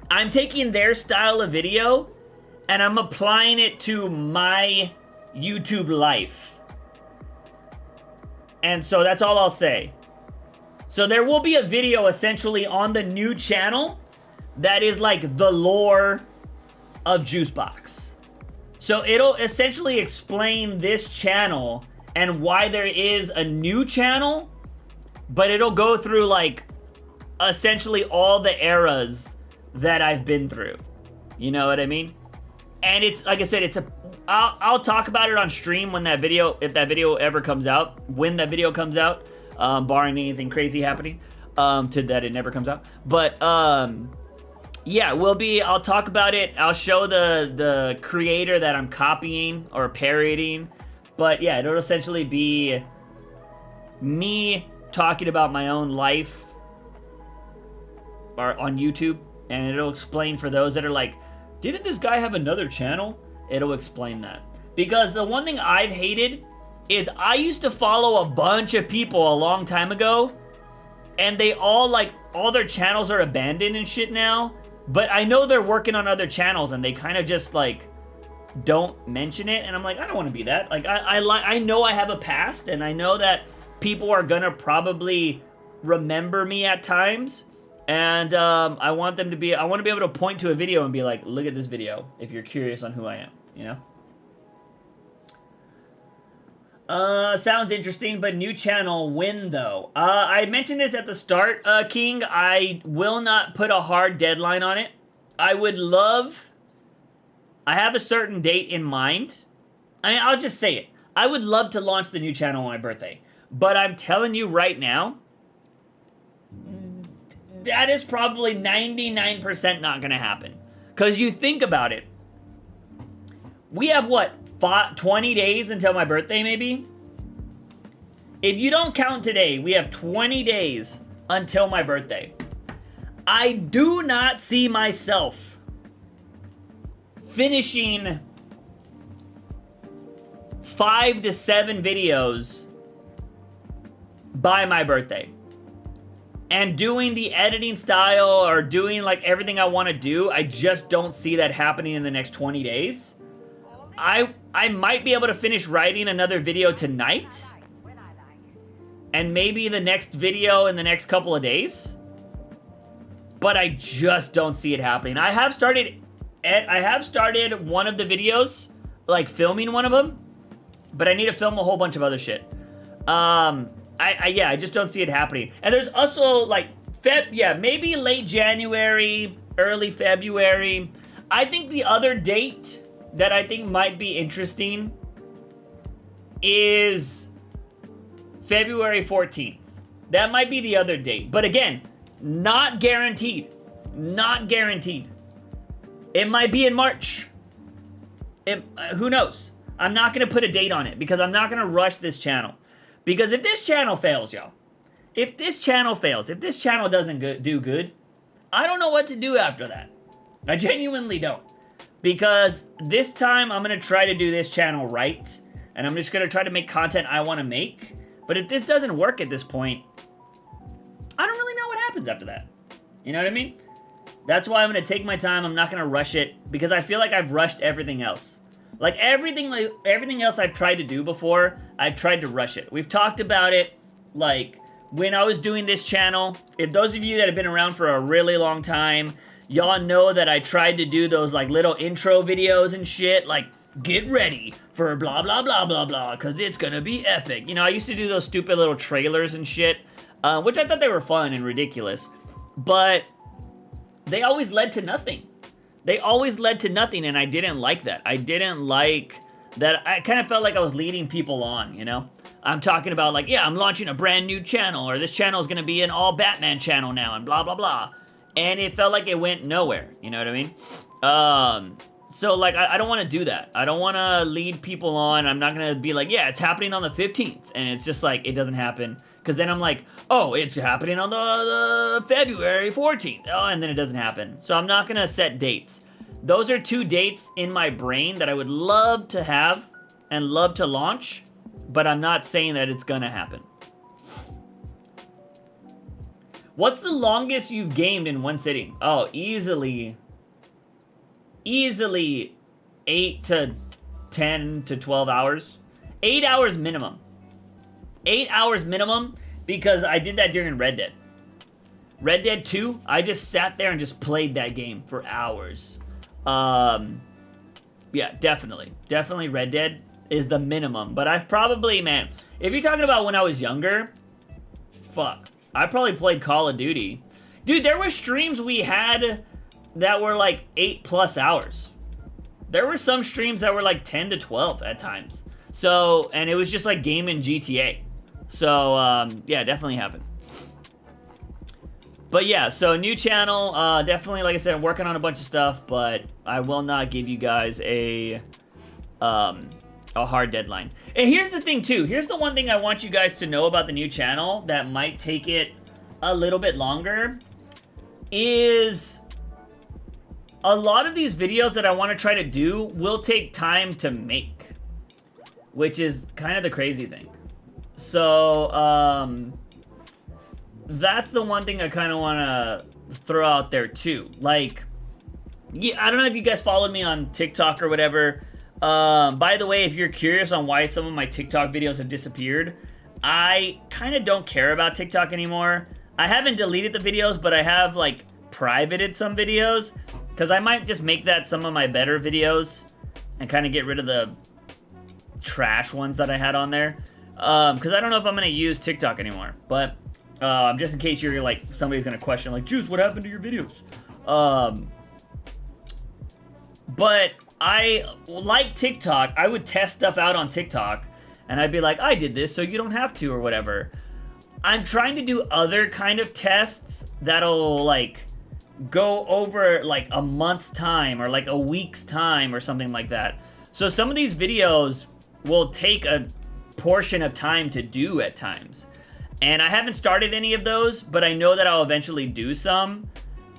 I'm taking their style of video and I'm applying it to my YouTube life. And so that's all I'll say. So there will be a video essentially on the new channel that is like the lore of JUICEbox. So it'll essentially explain this channel and why there is a new channel, but it'll go through like essentially all the eras that I've been through. You know what I mean? And it's like I said, I'll talk about it on stream when that video, if that video ever comes out, when that video comes out, barring anything crazy happening, to that it never comes out. But yeah, I'll talk about it. I'll show the creator that I'm copying or parodying. But yeah, it'll essentially be me talking about my own life or on YouTube, and it'll explain for those that are like, didn't this guy have another channel? It'll explain that. Because the one thing I've hated is I used to follow a bunch of people a long time ago, and they all their channels are abandoned and shit now, but I know they're working on other channels and they kind of just like don't mention it, and I'm like, I don't want to be that. Like I know I have a past, and I know that people are gonna probably remember me at times, and I want to be able to point to a video and be like, look at this video if you're curious on who I am, you know? Sounds interesting, but new channel, when though? I mentioned this at the start, King. I will not put a hard deadline on it. I have a certain date in mind. I mean, I'll just say it. I would love to launch the new channel on my birthday. But I'm telling you right now, that is probably 99% not gonna happen. Because you think about it. We have, what, 20 days until my birthday, maybe? If you don't count today, we have 20 days until my birthday. I do not see myself finishing 5 to 7 videos by my birthday. And doing the editing style or doing like everything I want to do, I just don't see that happening in the next 20 days. I might be able to finish writing another video tonight. And maybe the next video in the next couple of days. But I just don't see it happening. I have started I have started one of the videos, like filming one of them, but I need to film a whole bunch of other shit. I just don't see it happening. And there's also like maybe late January, early February. I think the other date that I think might be interesting is February 14th. That might be the other date. But again, not guaranteed. Not guaranteed. It might be in March. Who knows? I'm not going to put a date on it because I'm not going to rush this channel. Because if this channel fails, y'all, if this channel doesn't do good, I don't know what to do after that. I genuinely don't. Because this time I'm going to try to do this channel right. And I'm just going to try to make content I want to make. But if this doesn't work at this point, I don't really know what happens after that. You know what I mean? That's why I'm going to take my time. I'm not going to rush it. Because I feel like I've rushed everything else. Like everything else I've tried to do before, I've tried to rush it. We've talked about it, like, when I was doing this channel. If those of you that have been around for a really long time, y'all know that I tried to do those, like, little intro videos and shit, like, get ready for blah, blah, blah, blah, blah, because it's gonna be epic. You know, I used to do those stupid little trailers and shit, which I thought they were fun and ridiculous, but they always led to nothing. They always led to nothing, and I didn't like that. I didn't like that. I kind of felt like I was leading people on, you know? I'm talking about, like, yeah, I'm launching a brand new channel, or this channel is going to be an all Batman channel now, and blah, blah, blah. And it felt like it went nowhere, you know what I mean? So, like, I don't want to do that. I don't want to lead people on. I'm not going to be like, yeah, it's happening on the 15th, and it's just like, it doesn't happen. Because then I'm like, oh, it's happening on the February 14th. Oh, and then it doesn't happen. So I'm not going to set dates. Those are two dates in my brain that I would love to have and love to launch, but I'm not saying that it's going to happen. What's the longest you've gamed in one sitting? Oh, easily 8 to 10 to 12 hours. 8 hours minimum. 8 hours minimum, because I did that during Red Dead. Red Dead 2, I just sat there and just played that game for hours. Yeah, definitely. Definitely Red Dead is the minimum. But I've probably, man, if you're talking about when I was younger, fuck. I probably played Call of Duty. Dude, there were streams we had that were like 8+ hours. There were some streams that were like 10 to 12 at times. So, and it was just like gaming GTA. So, yeah, definitely happened. But yeah, so new channel, definitely, like I said, I'm working on a bunch of stuff, but I will not give you guys a hard deadline. And here's the thing, too. Here's the one thing I want you guys to know about the new channel that might take it a little bit longer, is a lot of these videos that I want to try to do will take time to make, which is kind of the crazy thing. So, that's the one thing I kind of want to throw out there, too. Like, yeah, I don't know if you guys followed me on TikTok or whatever. By the way, if you're curious on why some of my TikTok videos have disappeared, I kind of don't care about TikTok anymore. I haven't deleted the videos, but I have, like, privated some videos, because I might just make that some of my better videos and kind of get rid of the trash ones that I had on there. Because I don't know if I'm going to use TikTok anymore, but just in case you're like, somebody's going to question, like, Juice, what happened to your videos? But I like TikTok. I would test stuff out on TikTok, and I'd be like, I did this, so you don't have to, or whatever. I'm trying to do other kind of tests that'll, like, go over, like, a month's time, or, like, a week's time, or something like that. So some of these videos will take a portion of time to do at times. And I haven't started any of those, but I know that I'll eventually do some.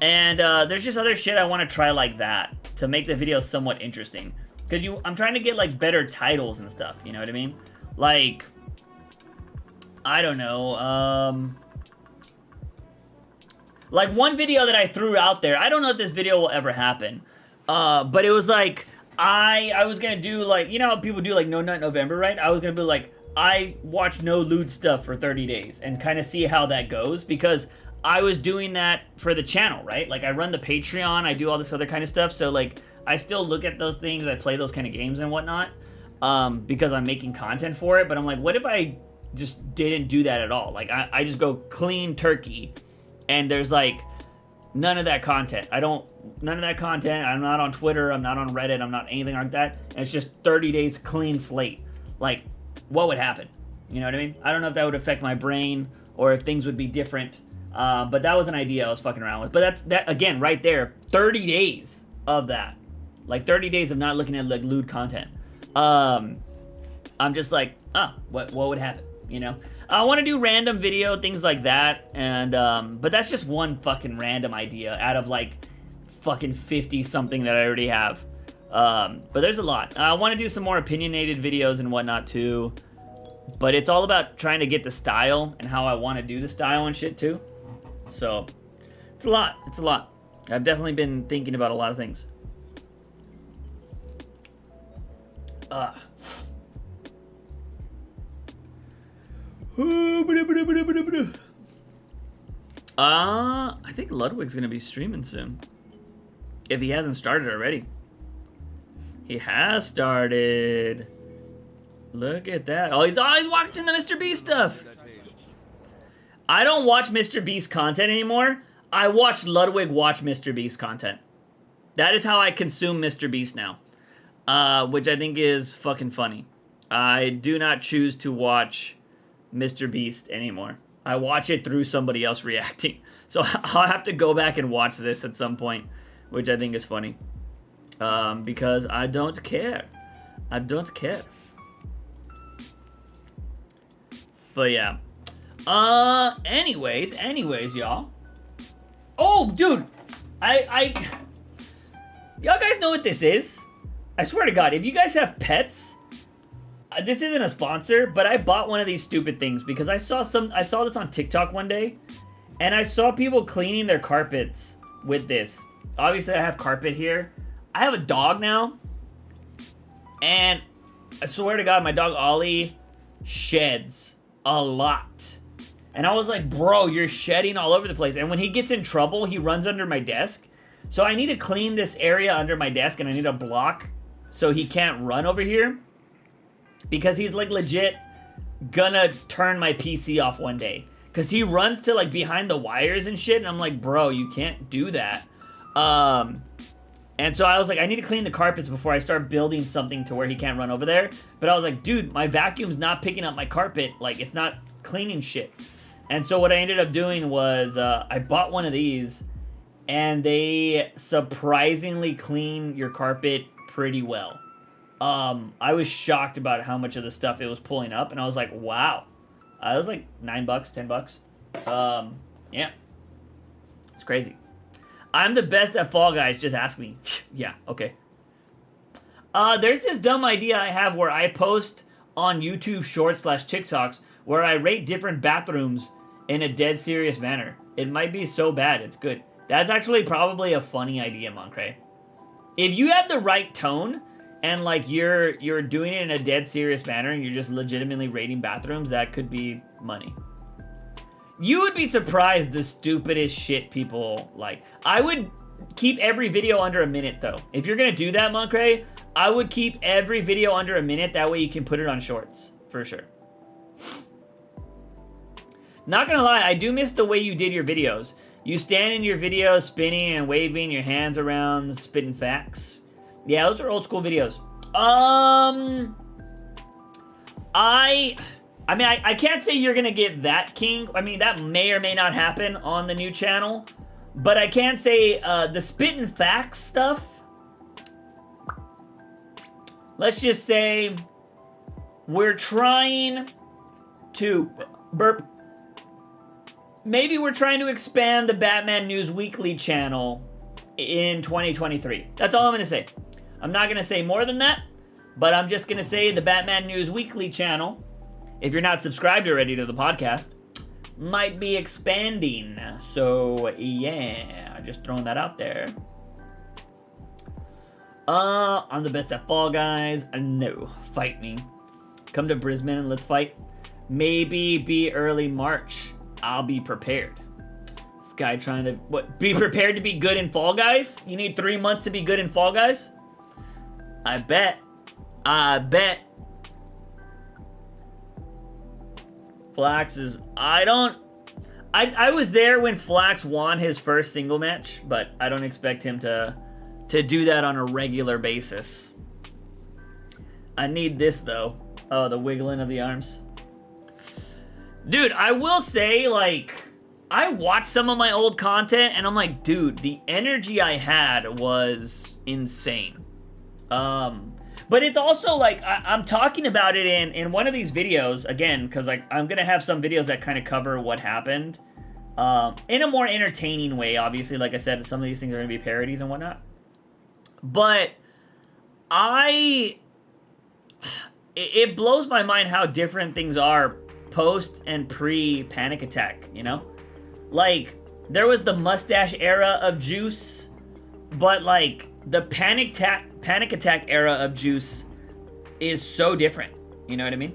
And there's just other shit I want to try like that to make the video somewhat interesting. Because I'm trying to get, like, better titles and stuff, you know what I mean? Like, I don't know, like, one video that I threw out there, I don't know if this video will ever happen, but it was like, I was gonna do, like, you know how people do, like, No Nut November, right? I was gonna be like, I watch no lewd stuff for 30 days and kind of see how that goes, because I was doing that for the channel, right? Like, I run the Patreon, I do all this other kind of stuff, so, like, I still look at those things. I play those kind of games and whatnot because I'm making content for it. But I'm like, what if I just didn't do that at all? Like, I just go clean turkey, and there's like none of that content. None of that content. I'm not on Twitter. I'm not on Reddit. I'm not anything like that. And it's just 30 days clean slate. Like, what would happen? You know what I mean? I don't know if that would affect my brain or if things would be different. But that was an idea I was fucking around with. But that again, right there, 30 days of that. Like 30 days of not looking at like lewd content. I'm just like, what would happen? You know? I want to do random video, things like that. And but that's just one fucking random idea out of like fucking 50 something that I already have. But there's a lot. I want to do some more opinionated videos and whatnot too. But it's all about trying to get the style and how I want to do the style and shit too. So, it's a lot. It's a lot. I've definitely been thinking about a lot of things. I think Ludwig's going to be streaming soon. If he hasn't started already. He has started. Look at that. Oh, he's always watching the Mr. Beast stuff. I don't watch Mr. Beast content anymore. I watch Ludwig watch Mr. Beast content. That is how I consume Mr. Beast now. Which I think is fucking funny. I do not choose to watch Mr. Beast anymore. I watch it through somebody else reacting. So I'll have to go back and watch this at some point, which I think is funny. Because I don't care. I don't care. But yeah. Anyways, y'all. Oh, dude. Y'all guys know what this is? I swear to God, if you guys have pets, this isn't a sponsor, but I bought one of these stupid things because I saw this on TikTok one day, and I saw people cleaning their carpets with this. Obviously, I have carpet here. I have a dog now, and I swear to God, my dog Ollie sheds a lot. And I was like, bro, you're shedding all over the place. And when he gets in trouble, he runs under my desk. So I need to clean this area under my desk, and I need a block so he can't run over here. Because he's like legit gonna turn my PC off one day. Because he runs to like behind the wires and shit, and I'm like, bro, you can't do that. And so I was like, I need to clean the carpets before I start building something to where he can't run over there. But I was like, dude, my vacuum's not picking up my carpet. Like, it's not cleaning shit. And so what I ended up doing was I bought one of these, and they surprisingly clean your carpet pretty well. I was shocked about how much of the stuff it was pulling up, and I was like, wow. It was like $9, $10. Yeah. It's crazy. I'm the best at Fall Guys, just ask me. Yeah, okay. There's this dumb idea I have where I post on YouTube Shorts / TikToks where I rate different bathrooms in a dead serious manner. It might be so bad, it's good. That's actually probably a funny idea, Moncray. If you have the right tone, and like you're doing it in a dead serious manner, and you're just legitimately rating bathrooms, that could be money. You would be surprised the stupidest shit people like. I would keep every video under a minute, though. If you're gonna do that, Moncray, I would keep every video under a minute. That way you can put it on shorts, for sure. Not gonna lie, I do miss the way you did your videos. You stand in your videos spinning and waving your hands around, spitting facts. Yeah, those are old school videos. I mean, I can't say you're gonna get that, King. I mean, that may or may not happen on the new channel. But I can say the spitting facts stuff. Let's just say we're trying to burp. Maybe we're trying to expand the Batman News Weekly channel in 2023. That's all I'm going to say. I'm not going to say more than that, but I'm just going to say the Batman News Weekly channel, if you're not subscribed already to the podcast, might be expanding. So, yeah, just throwing that out there. I'm the best at Fall Guys. No, fight me. Come to Brisbane and let's fight. Maybe be early March. I'll be prepared. This guy trying to, what, be prepared to be good in Fall Guys? You need 3 months to be good in Fall Guys? I bet. I bet. Flax is... I was there when Flax won his first single match, but I don't expect him to do that on a regular basis. I need this, though. Oh, the wiggling of the arms. Dude, I will say, like, I watched some of my old content, and I'm like, dude, the energy I had was insane. But it's also, like, I'm talking about it in one of these videos, again, because, like, I'm going to have some videos that kind of cover what happened. In a more entertaining way, obviously. Like I said, some of these things are going to be parodies and whatnot. But it blows my mind how different things are post and pre Panic Attack, you know? Like, there was the mustache era of Juice, but, like, the Panic Attack era of Juice is so different. You know what I mean?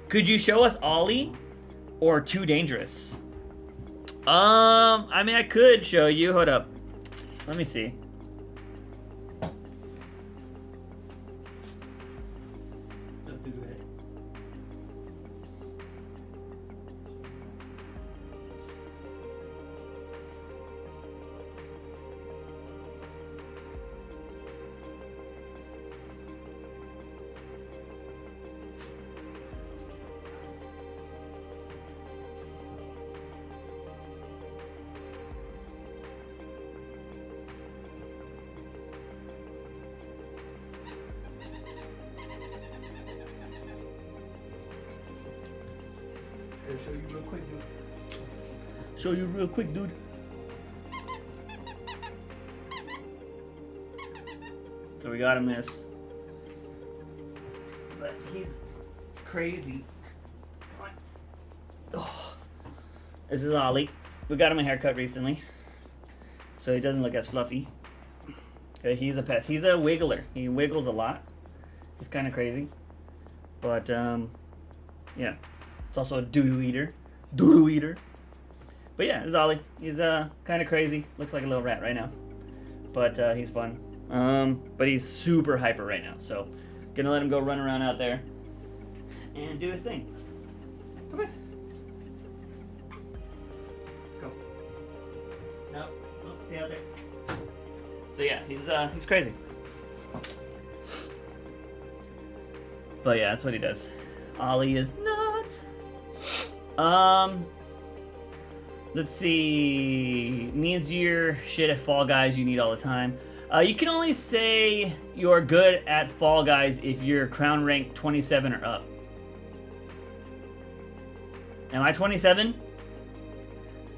Could you show us Ollie or Too Dangerous? I mean, I could show you. Hold up. Let me see. Show you real quick, dude. Show you real quick, dude. So we got him this. But he's crazy. Come on. Oh. This is Ollie. We got him a haircut recently, so he doesn't look as fluffy. He's a pest. He's a wiggler. He wiggles a lot. He's kind of crazy. But, yeah. It's also a doo-doo eater. Doo-doo eater. But yeah, this is Ollie. He's kind of crazy. Looks like a little rat right now. But he's fun. But he's super hyper right now. So, gonna let him go run around out there and do his thing. Come on. Go. No. Oh, stay out there. So yeah, he's crazy. But yeah, that's what he does. Ollie is nuts. Let's see. Means you're shit at Fall Guys you need all the time. You can only say you're good at Fall Guys if you're crown rank 27 or up. Am I 27?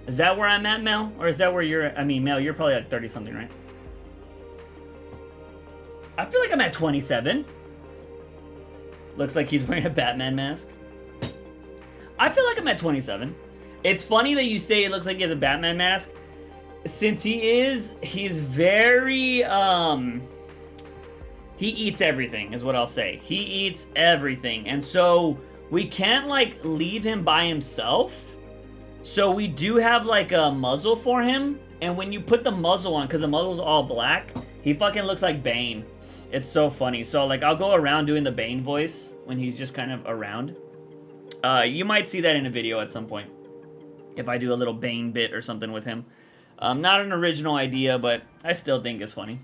Is that where I'm at, Mel? Or is that where you're... I mean, Mel, you're probably like 30-something, right? I feel like I'm at 27. Looks like he's wearing a Batman mask. I feel like I'm at 27. It's funny that you say it looks like he has a Batman mask. Since he's very, he eats everything, is what I'll say. He eats everything. And so, we can't, like, leave him by himself. So, we do have, like, a muzzle for him. And when you put the muzzle on, because the muzzle's all black, he fucking looks like Bane. It's so funny. So, like, I'll go around doing the Bane voice when he's just kind of around. You might see that in a video at some point. If I do a little Bane bit or something with him. Not an original idea, but I still think it's funny.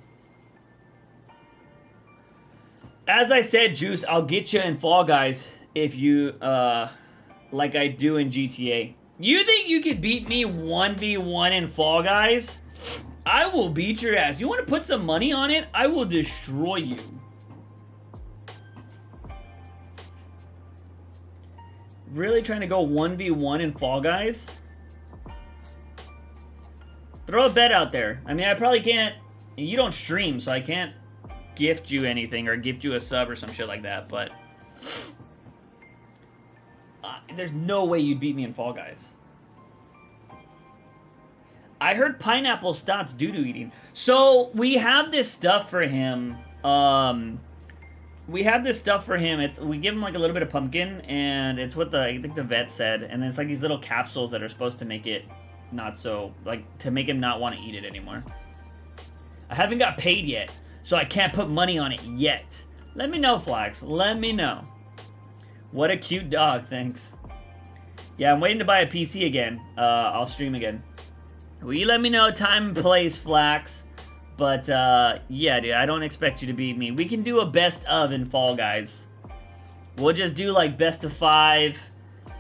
As I said, Juice, I'll get you in Fall Guys if you, like I do in GTA. You think you could beat me 1v1 in Fall Guys? I will beat your ass. You want to put some money on it? I will destroy you. Really trying to go 1v1 in Fall Guys? Throw a bet out there. I mean, I probably can't... You don't stream, so I can't gift you anything or gift you a sub or some shit like that, but... there's no way you'd beat me in Fall Guys. I heard Pineapple Stot's doo-doo eating. So, we have this stuff for him. We have this stuff for him. We give him like a little bit of pumpkin, and it's what I think the vet said. And then it's like these little capsules that are supposed to make it not so, like, to make him not want to eat it anymore. I haven't got paid yet. so I can't put money on it yet. Let me know, Flax. Let me know. What a cute dog, thanks. Yeah, I'm waiting to buy a PC again. I'll stream again. Will you let me know time and place, Flax? But, yeah, dude, I don't expect you to beat me. We can do a best of in Fall Guys. We'll just do, like, best of 5,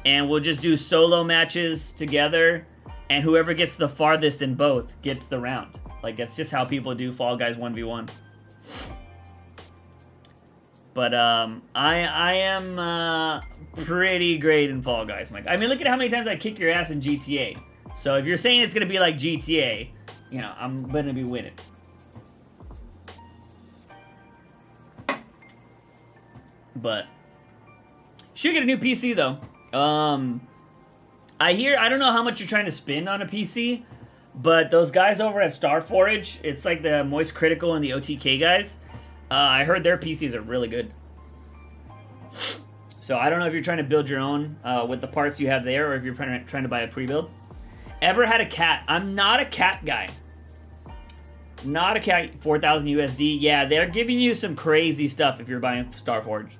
and we'll just do solo matches together, and whoever gets the farthest in both gets the round. Like, that's just how people do Fall Guys 1v1. But, I am, pretty great in Fall Guys, Mike. I mean, look at how many times I kick your ass in GTA. So if you're saying it's gonna be like GTA, you know, I'm gonna be winning. But should get a new PC though. I don't know how much you're trying to spend on a PC, but those guys over at Starforge, it's like the Moist Critical and the OTK guys. I heard their PCs are really good. So I don't know if you're trying to build your own with the parts you have there, or if you're trying to buy a pre-build. Ever had a cat? I'm not a cat guy. Not a cat. 4,000 USD. Yeah, they're giving you some crazy stuff if you're buying Starforge.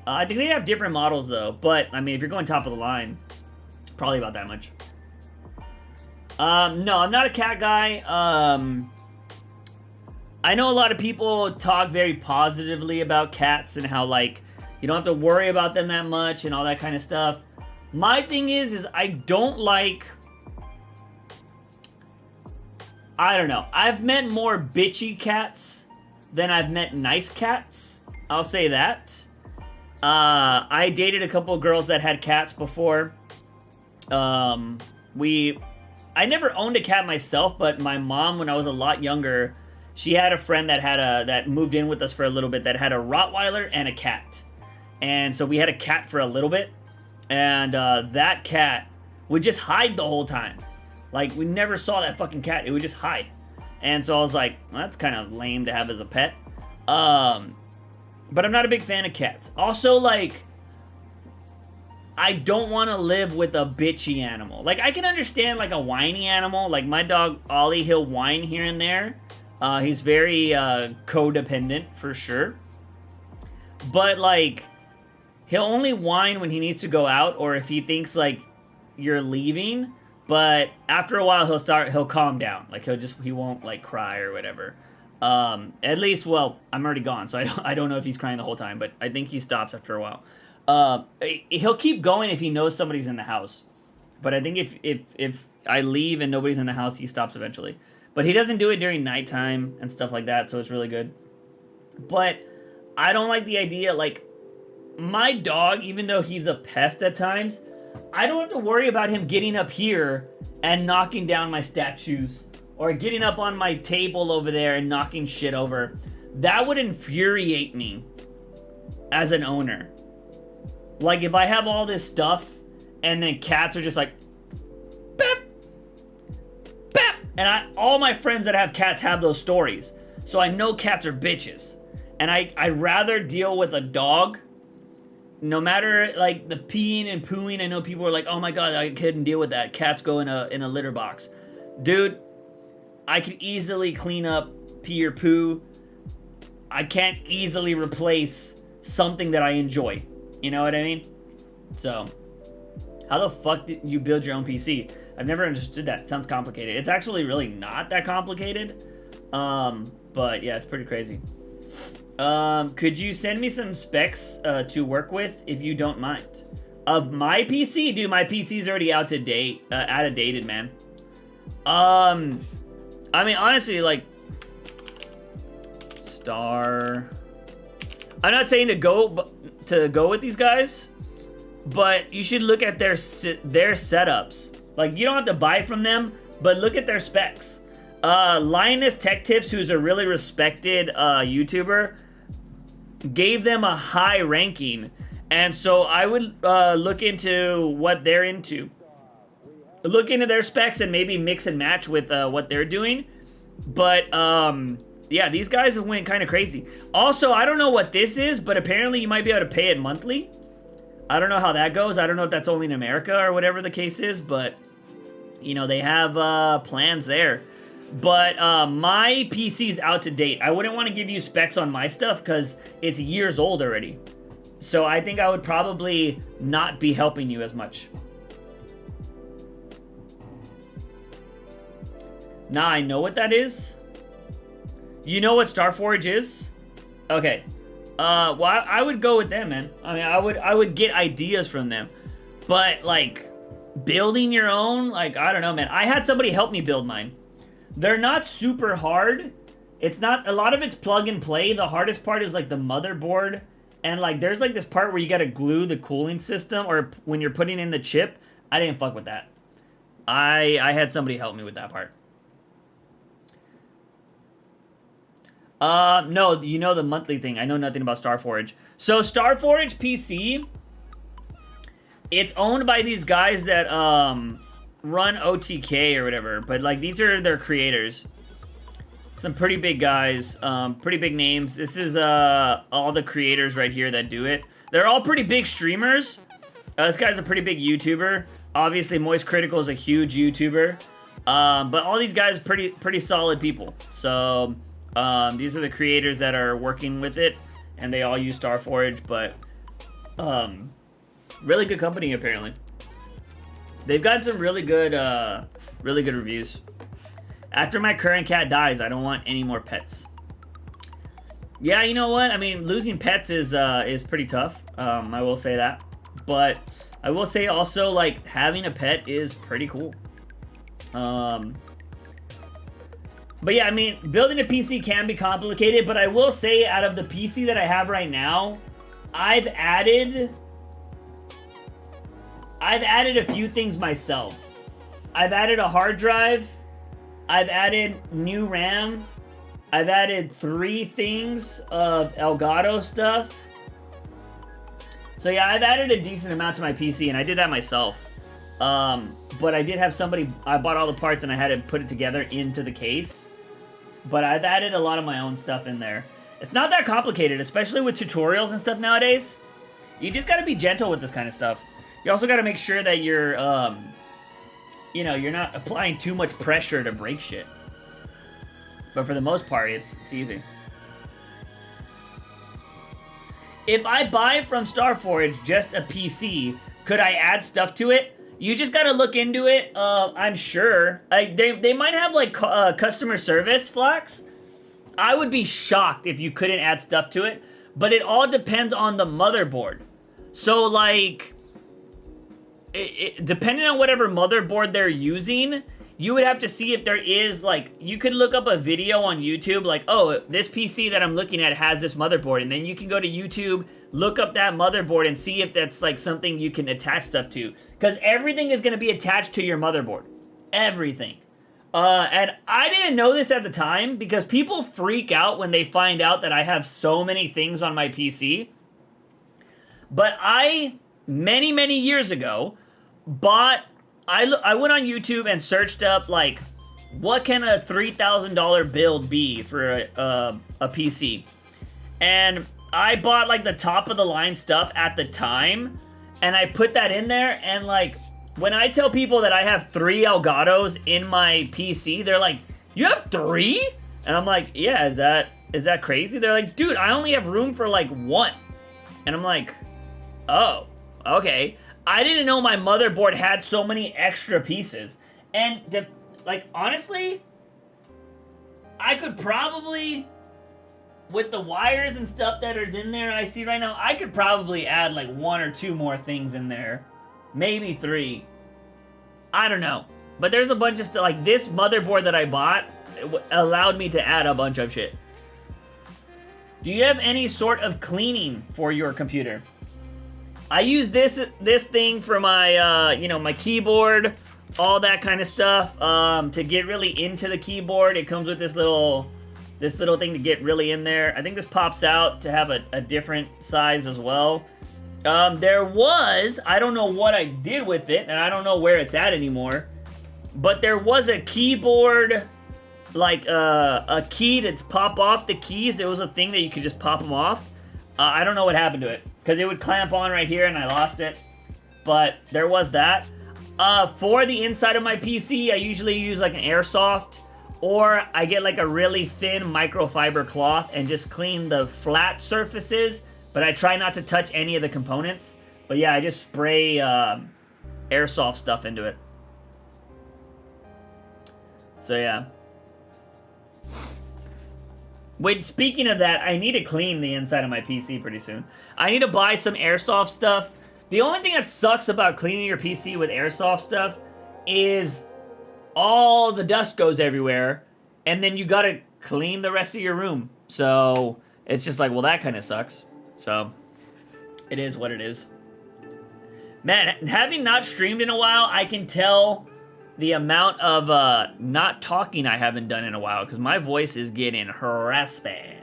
I think they have different models though, but I mean, if you're going top of the line, probably about that much. No, I'm not a cat guy. I know a lot of people talk very positively about cats and how, like, you don't have to worry about them that much and all that kind of stuff. My thing is I don't like... I don't know. I've met more bitchy cats than I've met nice cats. I'll say that. I dated a couple of girls that had cats before. I never owned a cat myself, but my mom, when I was a lot younger, she had a friend that had that moved in with us for a little bit that had a Rottweiler and a cat. And so we had a cat for a little bit, and that cat would just hide the whole time. Like, we never saw that fucking cat. It would just hide. And so I was like, well, that's kind of lame to have as a pet. But I'm not a big fan of cats. Also, like, I don't want to live with a bitchy animal. Like, I can understand, like, a whiny animal. Like, my dog, Ollie, he'll whine here and there. He's very codependent, for sure. But, like, he'll only whine when he needs to go out or if he thinks, like, you're leaving. But after a while, he'll calm down. Like, he won't, like, cry or whatever. At least, well, I'm already gone, so I don't know if he's crying the whole time, but I think he stops after a while. He'll keep going if he knows somebody's in the house. But I think if I leave and nobody's in the house, he stops eventually. But he doesn't do it during nighttime and stuff like that, so it's really good. But I don't like the idea, like, my dog, even though he's a pest at times, I don't have to worry about him getting up here and knocking down my statues or getting up on my table over there and knocking shit over. That would infuriate me as an owner. Like, if I have all this stuff and then cats are just like, beep, beep. And all my friends that have cats have those stories. So I know cats are bitches. And I'd rather deal with a dog. No matter, like, the peeing and pooing, I know people are like, oh my god, I couldn't deal with that. Cats go in a litter box. Dude, I could easily clean up pee or poo. I can't easily replace something that I enjoy. You know what I mean? So, how the fuck did you build your own PC? I've never understood that. It sounds complicated. It's actually really not that complicated. But yeah, it's pretty crazy. Could you send me some specs to work with if you don't mind? Of my PC? Dude, my PC's already out of dated, man. I mean, honestly, like, I'm not saying to go with these guys, but you should look at their setups. Like, you don't have to buy from them, but look at their specs. Linus Tech Tips, who's a really respected YouTuber, gave them a high ranking, and so I would look into what they're into. Look into their specs and maybe mix and match with what they're doing. But yeah, these guys have went kind of crazy. Also, I don't know what this is, but apparently you might be able to pay it monthly. I don't know how that goes. I don't know if that's only in America or whatever the case is, but you know, they have plans there. But my PC's out to date. I wouldn't want to give you specs on my stuff because it's years old already. So I think I would probably not be helping you as much. Nah, I know what that is. You know what Starforge is? Okay. Well, I would go with them, man. I mean, I would get ideas from them. But, like, building your own, like, I don't know, man. I had somebody help me build mine. They're not super hard. It's not, a lot of it's plug and play. The hardest part is, like, the motherboard. And, like, there's, like, this part where you gotta glue the cooling system, or when you're putting in the chip. I didn't fuck with that. I had somebody help me with that part. No, you know the monthly thing. I know nothing about Starforge. So, Starforge PC, it's owned by these guys that, run OTK or whatever. But, like, these are their creators. Some pretty big guys, pretty big names. This is, all the creators right here that do it. They're all pretty big streamers. This guy's a pretty big YouTuber. Obviously, Moist Critical is a huge YouTuber. But all these guys are pretty solid people. So, these are the creators that are working with it. And they all use Starforge, but, really good company, apparently. They've got some really good reviews. After my current cat dies, I don't want any more pets. Yeah, you know what? I mean, losing pets is pretty tough. I will say that. But I will say also, like, having a pet is pretty cool. But yeah, I mean, building a PC can be complicated, but I will say out of the PC that I have right now, I've added a few things myself. I've added a hard drive. I've added new RAM. I've added 3 things of Elgato stuff. So yeah, I've added a decent amount to my PC, and I did that myself. But I did have somebody, I bought all the parts and I had to put it together into the case. But I've added a lot of my own stuff in there. It's not that complicated, especially with tutorials and stuff nowadays. You just gotta be gentle with this kind of stuff. You also gotta make sure that you're, you know, you're not applying too much pressure to break shit. But for the most part, it's easy. If I buy from Starforge just a PC, could I add stuff to it? You just gotta look into it. I'm sure. They might have, like, customer service, Flax. I would be shocked if you couldn't add stuff to it. But it all depends on the motherboard. So, like, depending on whatever motherboard they're using, you would have to see if there is, like, you could look up a video on YouTube, like, oh, this PC that I'm looking at has this motherboard, and then you can go to YouTube, look up that motherboard, and see if that's, like, something you can attach stuff to. Because everything is going to be attached to your motherboard. Everything. And I didn't know this at the time, because people freak out when they find out that I have so many things on my PC. But I, many years ago, I went on YouTube and searched up, like, what can a $3,000 build be for a PC? And I bought, like, the top of the line stuff at the time, and I put that in there, and, like, when I tell people that I have 3 Elgatos in my PC, they're like, you have 3? And I'm like, yeah, is that crazy? They're like, dude, I only have room for, like, 1. And I'm like, oh, okay. I didn't know my motherboard had so many extra pieces. And, like, honestly, I could probably, with the wires and stuff that is in there I see right now, I could probably add, like, 1 or 2 more things in there. Maybe 3. I don't know. But there's a bunch of stuff, like, this motherboard that I bought allowed me to add a bunch of shit. Do you have any sort of cleaning for your computer? I use this thing for my, you know, my keyboard, all that kind of stuff, to get really into the keyboard. It comes with this little thing to get really in there. I think this pops out to have a different size as well. There was, I don't know what I did with it, and I don't know where it's at anymore, but there was a keyboard, like, a key to pop off the keys. There was a thing that you could just pop them off. I don't know what happened to it, because it would clamp on right here, and I lost it. But there was that. For the inside of my PC, I usually use, like, an airsoft or I get like a really thin microfiber cloth and just clean the flat surfaces, but I try not to touch any of the components. But yeah, I just spray airsoft stuff into it. So yeah. Which, speaking of that, I need to clean the inside of my PC pretty soon. I need to buy some airsoft stuff. The only thing that sucks about cleaning your PC with airsoft stuff is all the dust goes everywhere, and then you gotta clean the rest of your room. So it's just like, well, that kind of sucks. So it is what it is. Man, having not streamed in a while, I can tell the amount of not talking I haven't done in a while, because my voice is getting raspy.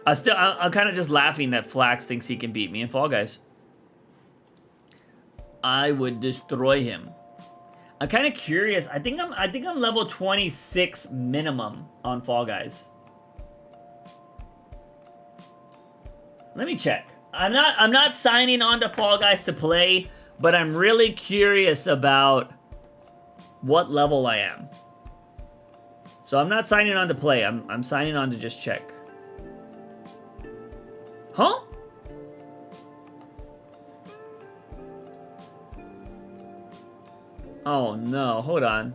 I'm kind of just laughing that Flax thinks he can beat me in Fall Guys. I would destroy him. I'm kind of curious. I think I'm level 26 minimum on Fall Guys. Let me check. I'm not signing on to Fall Guys to play, but I'm really curious about what level I am. So I'm not signing on to play. I'm signing on to just check. Huh? Oh no, hold on.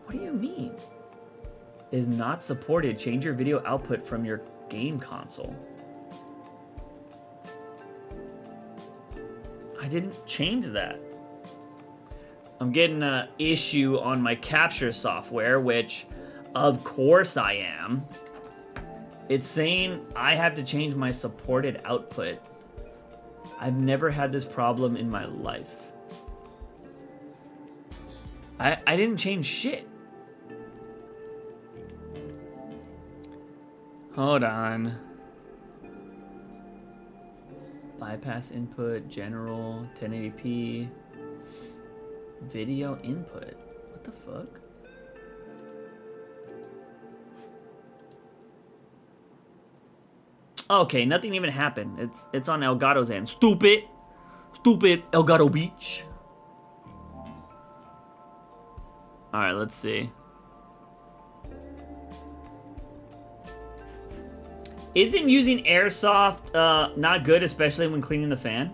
What do you mean? Is not supported. Change your video output from your game console. I didn't change that. I'm getting an issue on my capture software, which of course I am. It's saying I have to change my supported output. I've never had this problem in my life. I didn't change shit. Hold on. Bypass input, general, 1080p. Video input. What the fuck? Okay, nothing even happened. It's on Elgato's end. Stupid Elgato Beach. Alright, let's see. Isn't using airsoft not good, especially when cleaning the fan?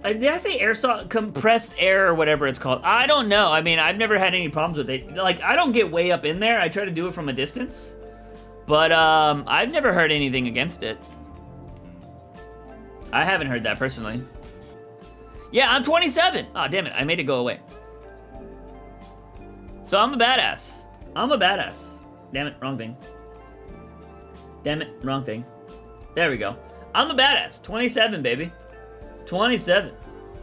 Did I say airsoft? Compressed air or whatever it's called. I don't know. I mean, I've never had any problems with it. Like, I don't get way up in there. I try to do it from a distance. But I've never heard anything against it. I haven't heard that personally. Yeah, I'm 27. Oh, damn it. I made it go away. So I'm a badass. I'm a badass. Damn it, wrong thing. Damn it, wrong thing. There we go. I'm a badass. 27, baby. 27.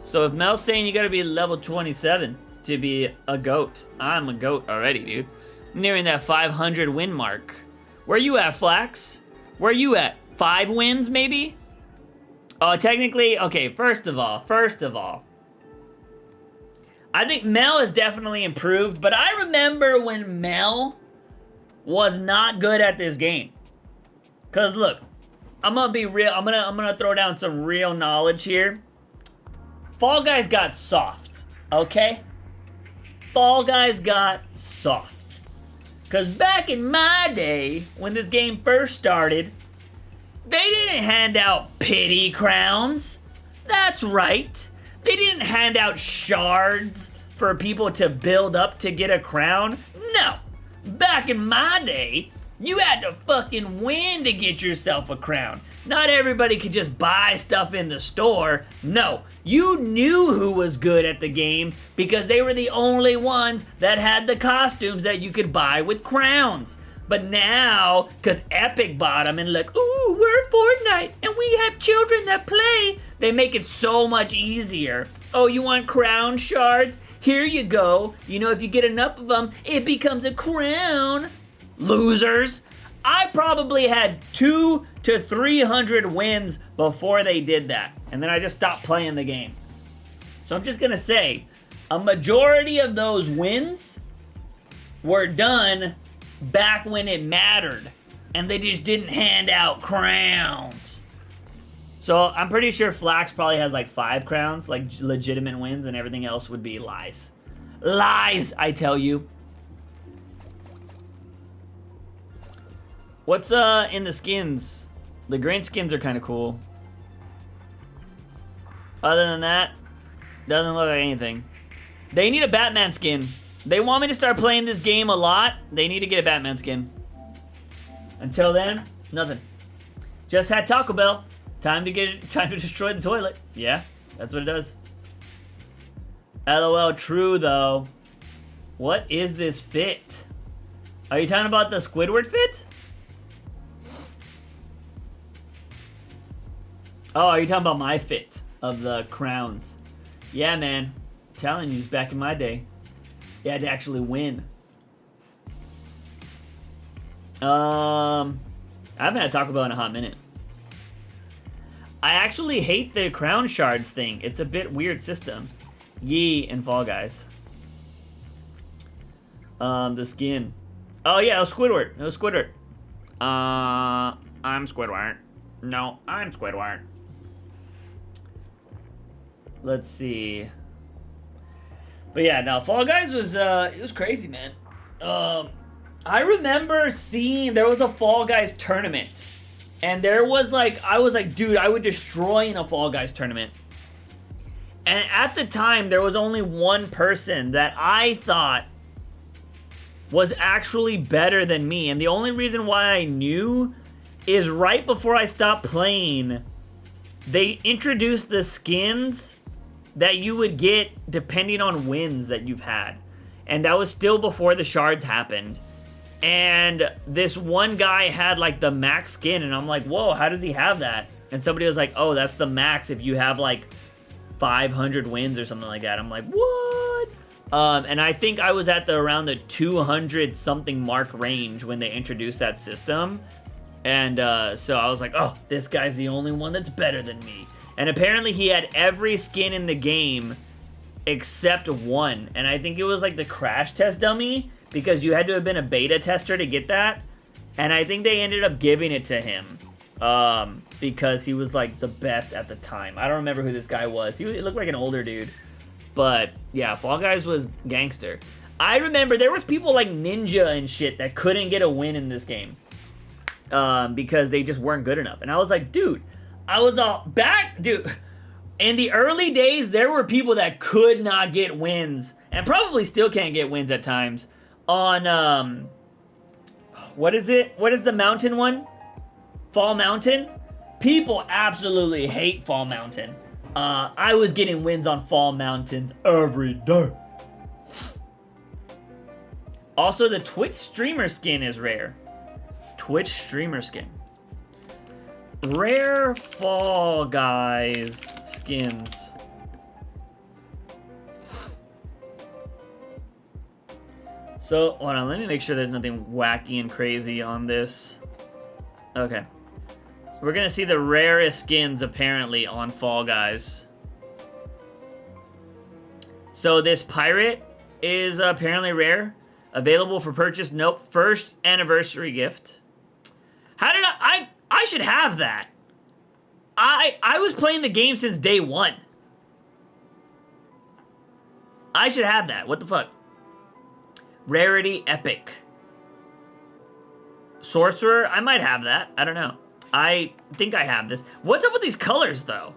So if Mel's saying you gotta be level 27 to be a goat, I'm a goat already, dude. I'm nearing that 500 win mark. Where you at, Flax? Where you at? 5 wins, maybe? Oh, technically, okay, first of all, I think Mel has definitely improved, but I remember when Mel was not good at this game. Cause look, I'm gonna be real. I'm gonna throw down some real knowledge here. Fall Guys got soft, okay? Fall Guys got soft. Cause back in my day, when this game first started, they didn't hand out pity crowns. That's right. They didn't hand out shards for people to build up to get a crown. No. Back in my day, you had to fucking win to get yourself a crown. Not everybody could just buy stuff in the store. No, you knew who was good at the game because they were the only ones that had the costumes that you could buy with crowns. But now, because Epic bought them and look, ooh, we're Fortnite and we have children that play, they make it so much easier. Oh, you want crown shards? Here you go. You know, if you get enough of them, it becomes a crown. Losers. I probably had 200 to 300 wins before they did that. And then I just stopped playing the game. So I'm just going to say, a majority of those wins were done back when it mattered. And they just didn't hand out crowns. So I'm pretty sure Flax probably has like 5 crowns, like legitimate wins, and everything else would be lies. Lies, I tell you. What's in the skins? The green skins are kind of cool. Other than that, doesn't look like anything. They need a Batman skin. They want me to start playing this game a lot. They need to get a Batman skin. Until then, nothing. Just had Taco Bell. Time to destroy the toilet. Yeah, that's what it does. LOL, true though. What is this fit? Are you talking about the Squidward fit? Oh, are you talking about my fit of the crowns? Yeah, man. I'm telling you, it's back in my day. You had to actually win. I haven't had Taco Bell in a hot minute. I actually hate the crown shards thing. It's a bit weird system. Yee and Fall Guys. The skin. Oh yeah, it was Squidward. It was Squidward. I'm Squidward. No, I'm Squidward. Let's see. But yeah, no, Fall Guys was it was crazy, man. I remember seeing there was a Fall Guys tournament. And there was like, I was like, dude, I would destroy in a Fall Guys tournament. And at the time, there was only one person that I thought was actually better than me. And the only reason why I knew is right before I stopped playing, they introduced the skins that you would get depending on wins that you've had. And that was still before the shards happened. And this one guy had like the max skin, and I'm like, whoa, how does he have that? And somebody was like, oh, that's the max if you have like 500 wins or something like that. I'm like, what? And I think I was at around the 200 something mark range when they introduced that system. And so I was like, oh, this guy's the only one that's better than me. And apparently he had every skin in the game except one. And I think it was like the crash test dummy, because you had to have been a beta tester to get that. And I think they ended up giving it to him because he was like the best at the time. I don't remember who this guy was. He looked like an older dude. But yeah, Fall Guys was gangster. I remember there was people like Ninja and shit that couldn't get a win in this game because they just weren't good enough. And I was like, dude, I was all back, dude. In the early days, there were people that could not get wins and probably still can't get wins at times on, what is it? What is the mountain one? Fall Mountain? People absolutely hate Fall Mountain. I was getting wins on Fall Mountains every day. Also, the Twitch streamer skin is rare. Twitch streamer skin. Rare Fall Guys skins. So, hold on, let me make sure there's nothing wacky and crazy on this. Okay. We're gonna see the rarest skins, apparently, on Fall Guys. So, this pirate is apparently rare. Available for purchase. Nope. First anniversary gift. How did I should have that. I was playing the game since day one. I should have that. What the fuck? Rarity epic. Sorcerer, I might have that. I don't know. I think I have this. What's up with these colors, though?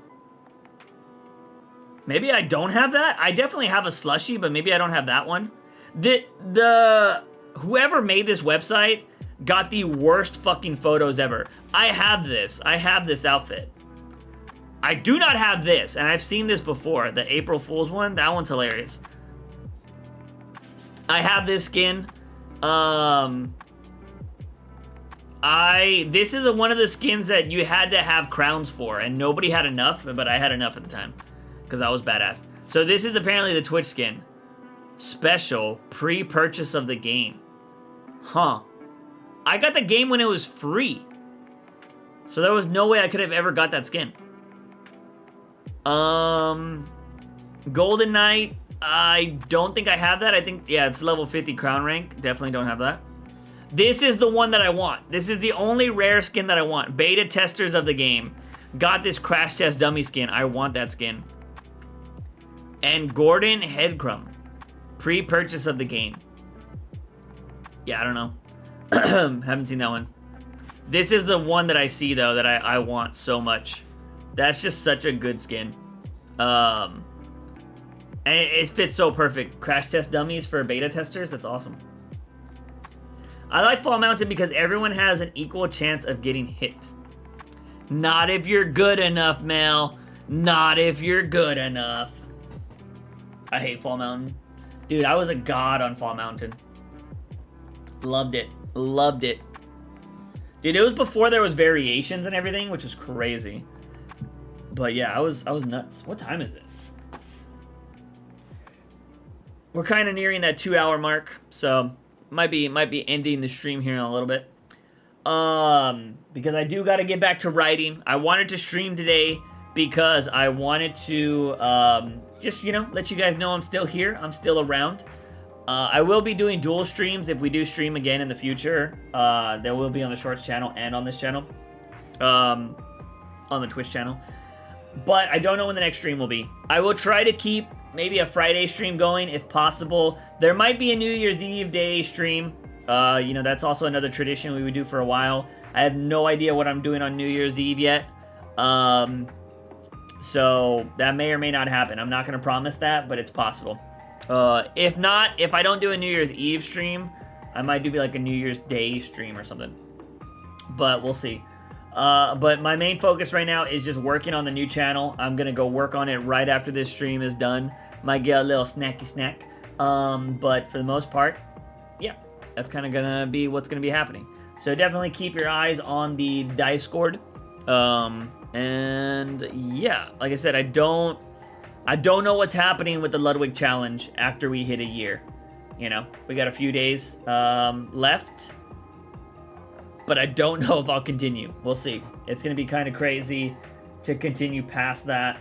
Maybe I don't have that? I definitely have a slushie, but maybe I don't have that one. Whoever made this website got the worst fucking photos ever. I have this. I have this outfit. I do not have this, and I've seen this before. The April Fool's one, that one's hilarious. I have this skin. This is one of the skins that you had to have crowns for, and nobody had enough, but I had enough at the time, because I was badass. So this is apparently the Twitch skin. Special pre-purchase of the game. Huh. I got the game when it was free. So there was no way I could have ever got that skin. Golden Knight, I don't think I have that. I think, yeah, it's level 50 crown rank. Definitely don't have that. This is the one that I want. This is the only rare skin that I want. Beta testers of the game. got this Crash Test Dummy skin. I want that skin. And Gordon Headcrumb. Pre-purchase of the game. Yeah, I don't know. Haven't seen that one. This is the one that I see, though, that I want so much. That's just such a good skin. And it fits so perfect. Crash Test Dummies for beta testers. That's awesome. I like Fall Mountain because everyone has an equal chance of getting hit. Not if you're good enough, Mel. Not if you're good enough. I hate Fall Mountain. Dude, I was a god on Fall Mountain. Loved it. Loved it. Dude, it was before there was variations and everything, which was crazy. But yeah, I was nuts. What time is it? We're kind of nearing that 2-hour mark, so might be ending the stream here in a little bit. Because I do got to get back to writing. I wanted to stream today because I wanted to just, you know, let you guys know I'm still here. I'm still around. I will be doing dual streams if we do stream again in the future. There will be on the Shorts channel and on this channel. On the Twitch channel. But I don't know when the next stream will be. I will try to keep maybe a Friday stream going if possible. There might be a New Year's Eve day stream. You know, that's also another tradition we would do for a while. I have no idea what I'm doing on New Year's Eve yet. So that may or may not happen. I'm not going to promise that, but it's possible. If not, if I don't do a New Year's Eve stream, I might do like a New Year's Day stream or something. But we'll see. But my main focus right now is just working on the new channel. I'm going to go work on it right after this stream is done. Might get a little snacky snack. But for the most part, yeah, that's kind of going to be what's going to be happening. So definitely keep your eyes on the Discord. And yeah, like I said, I don't know what's happening with the Ludwig challenge after we hit a year. You know, we got a few days left. But I don't know if I'll continue. We'll see. It's going to be kind of crazy to continue past that.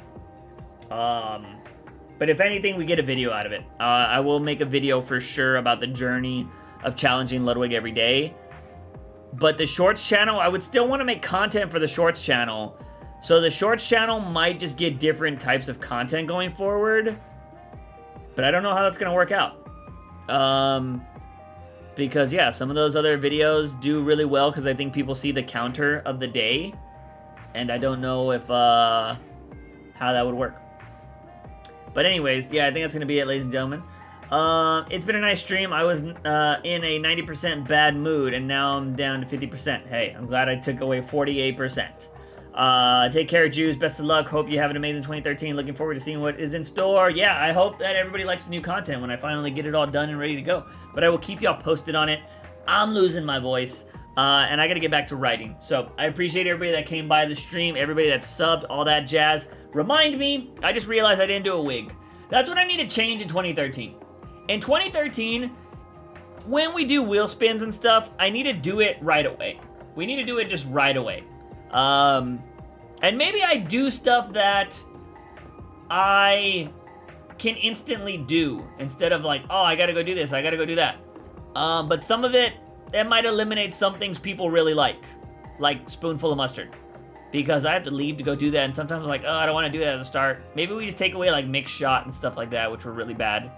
But if anything, we get a video out of it. I will make a video for sure about the journey of challenging Ludwig every day. But the Shorts channel, I would still want to make content for the Shorts channel. So the Shorts channel might just get different types of content going forward. But I don't know how that's going to work out. Because, yeah, some of those other videos do really well because I think people see the counter of the day. And I don't know if, how that would work. But anyways, yeah, I think that's going to be it, ladies and gentlemen. It's been a nice stream. I was in a 90% bad mood, and now I'm down to 50%. Hey, I'm glad I took away 48%. Take care, Jews. Best of luck. Hope you have an amazing 2013. Looking forward to seeing what is in store. Yeah, I hope that everybody likes the new content when I finally get it all done and ready to go. But I will keep y'all posted on it. I'm losing my voice, and I got to get back to writing. So I appreciate everybody that came by the stream, everybody that subbed, all that jazz. Remind me, I just realized I didn't do a wig. That's what I need to change in 2013. In 2013, when we do wheel spins and stuff, I need to do it right away. We need to do it just right away. And maybe I do stuff that I can instantly do instead of like, oh, I gotta go do this, I gotta go do that. But some of it, that might eliminate some things people really like spoonful of mustard. Because I have to leave to go do that, and sometimes I'm like, oh, I don't want to do that at the start. Maybe we just take away like mixed shot and stuff like that, which were really bad.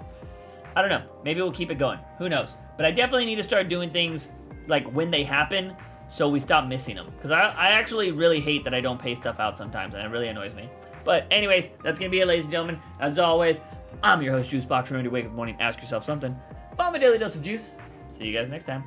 I don't know. Maybe we'll keep it going. Who knows? But I definitely need to start doing things like when they happen, so we stop missing them. Because I actually really hate that I don't pay stuff out sometimes, and it really annoys me. But anyways, that's going to be it, ladies and gentlemen. As always, I'm your host, JUICEbox. Remember to wake up in the morning, ask yourself something. Bomb a daily dose of juice. See you guys next time.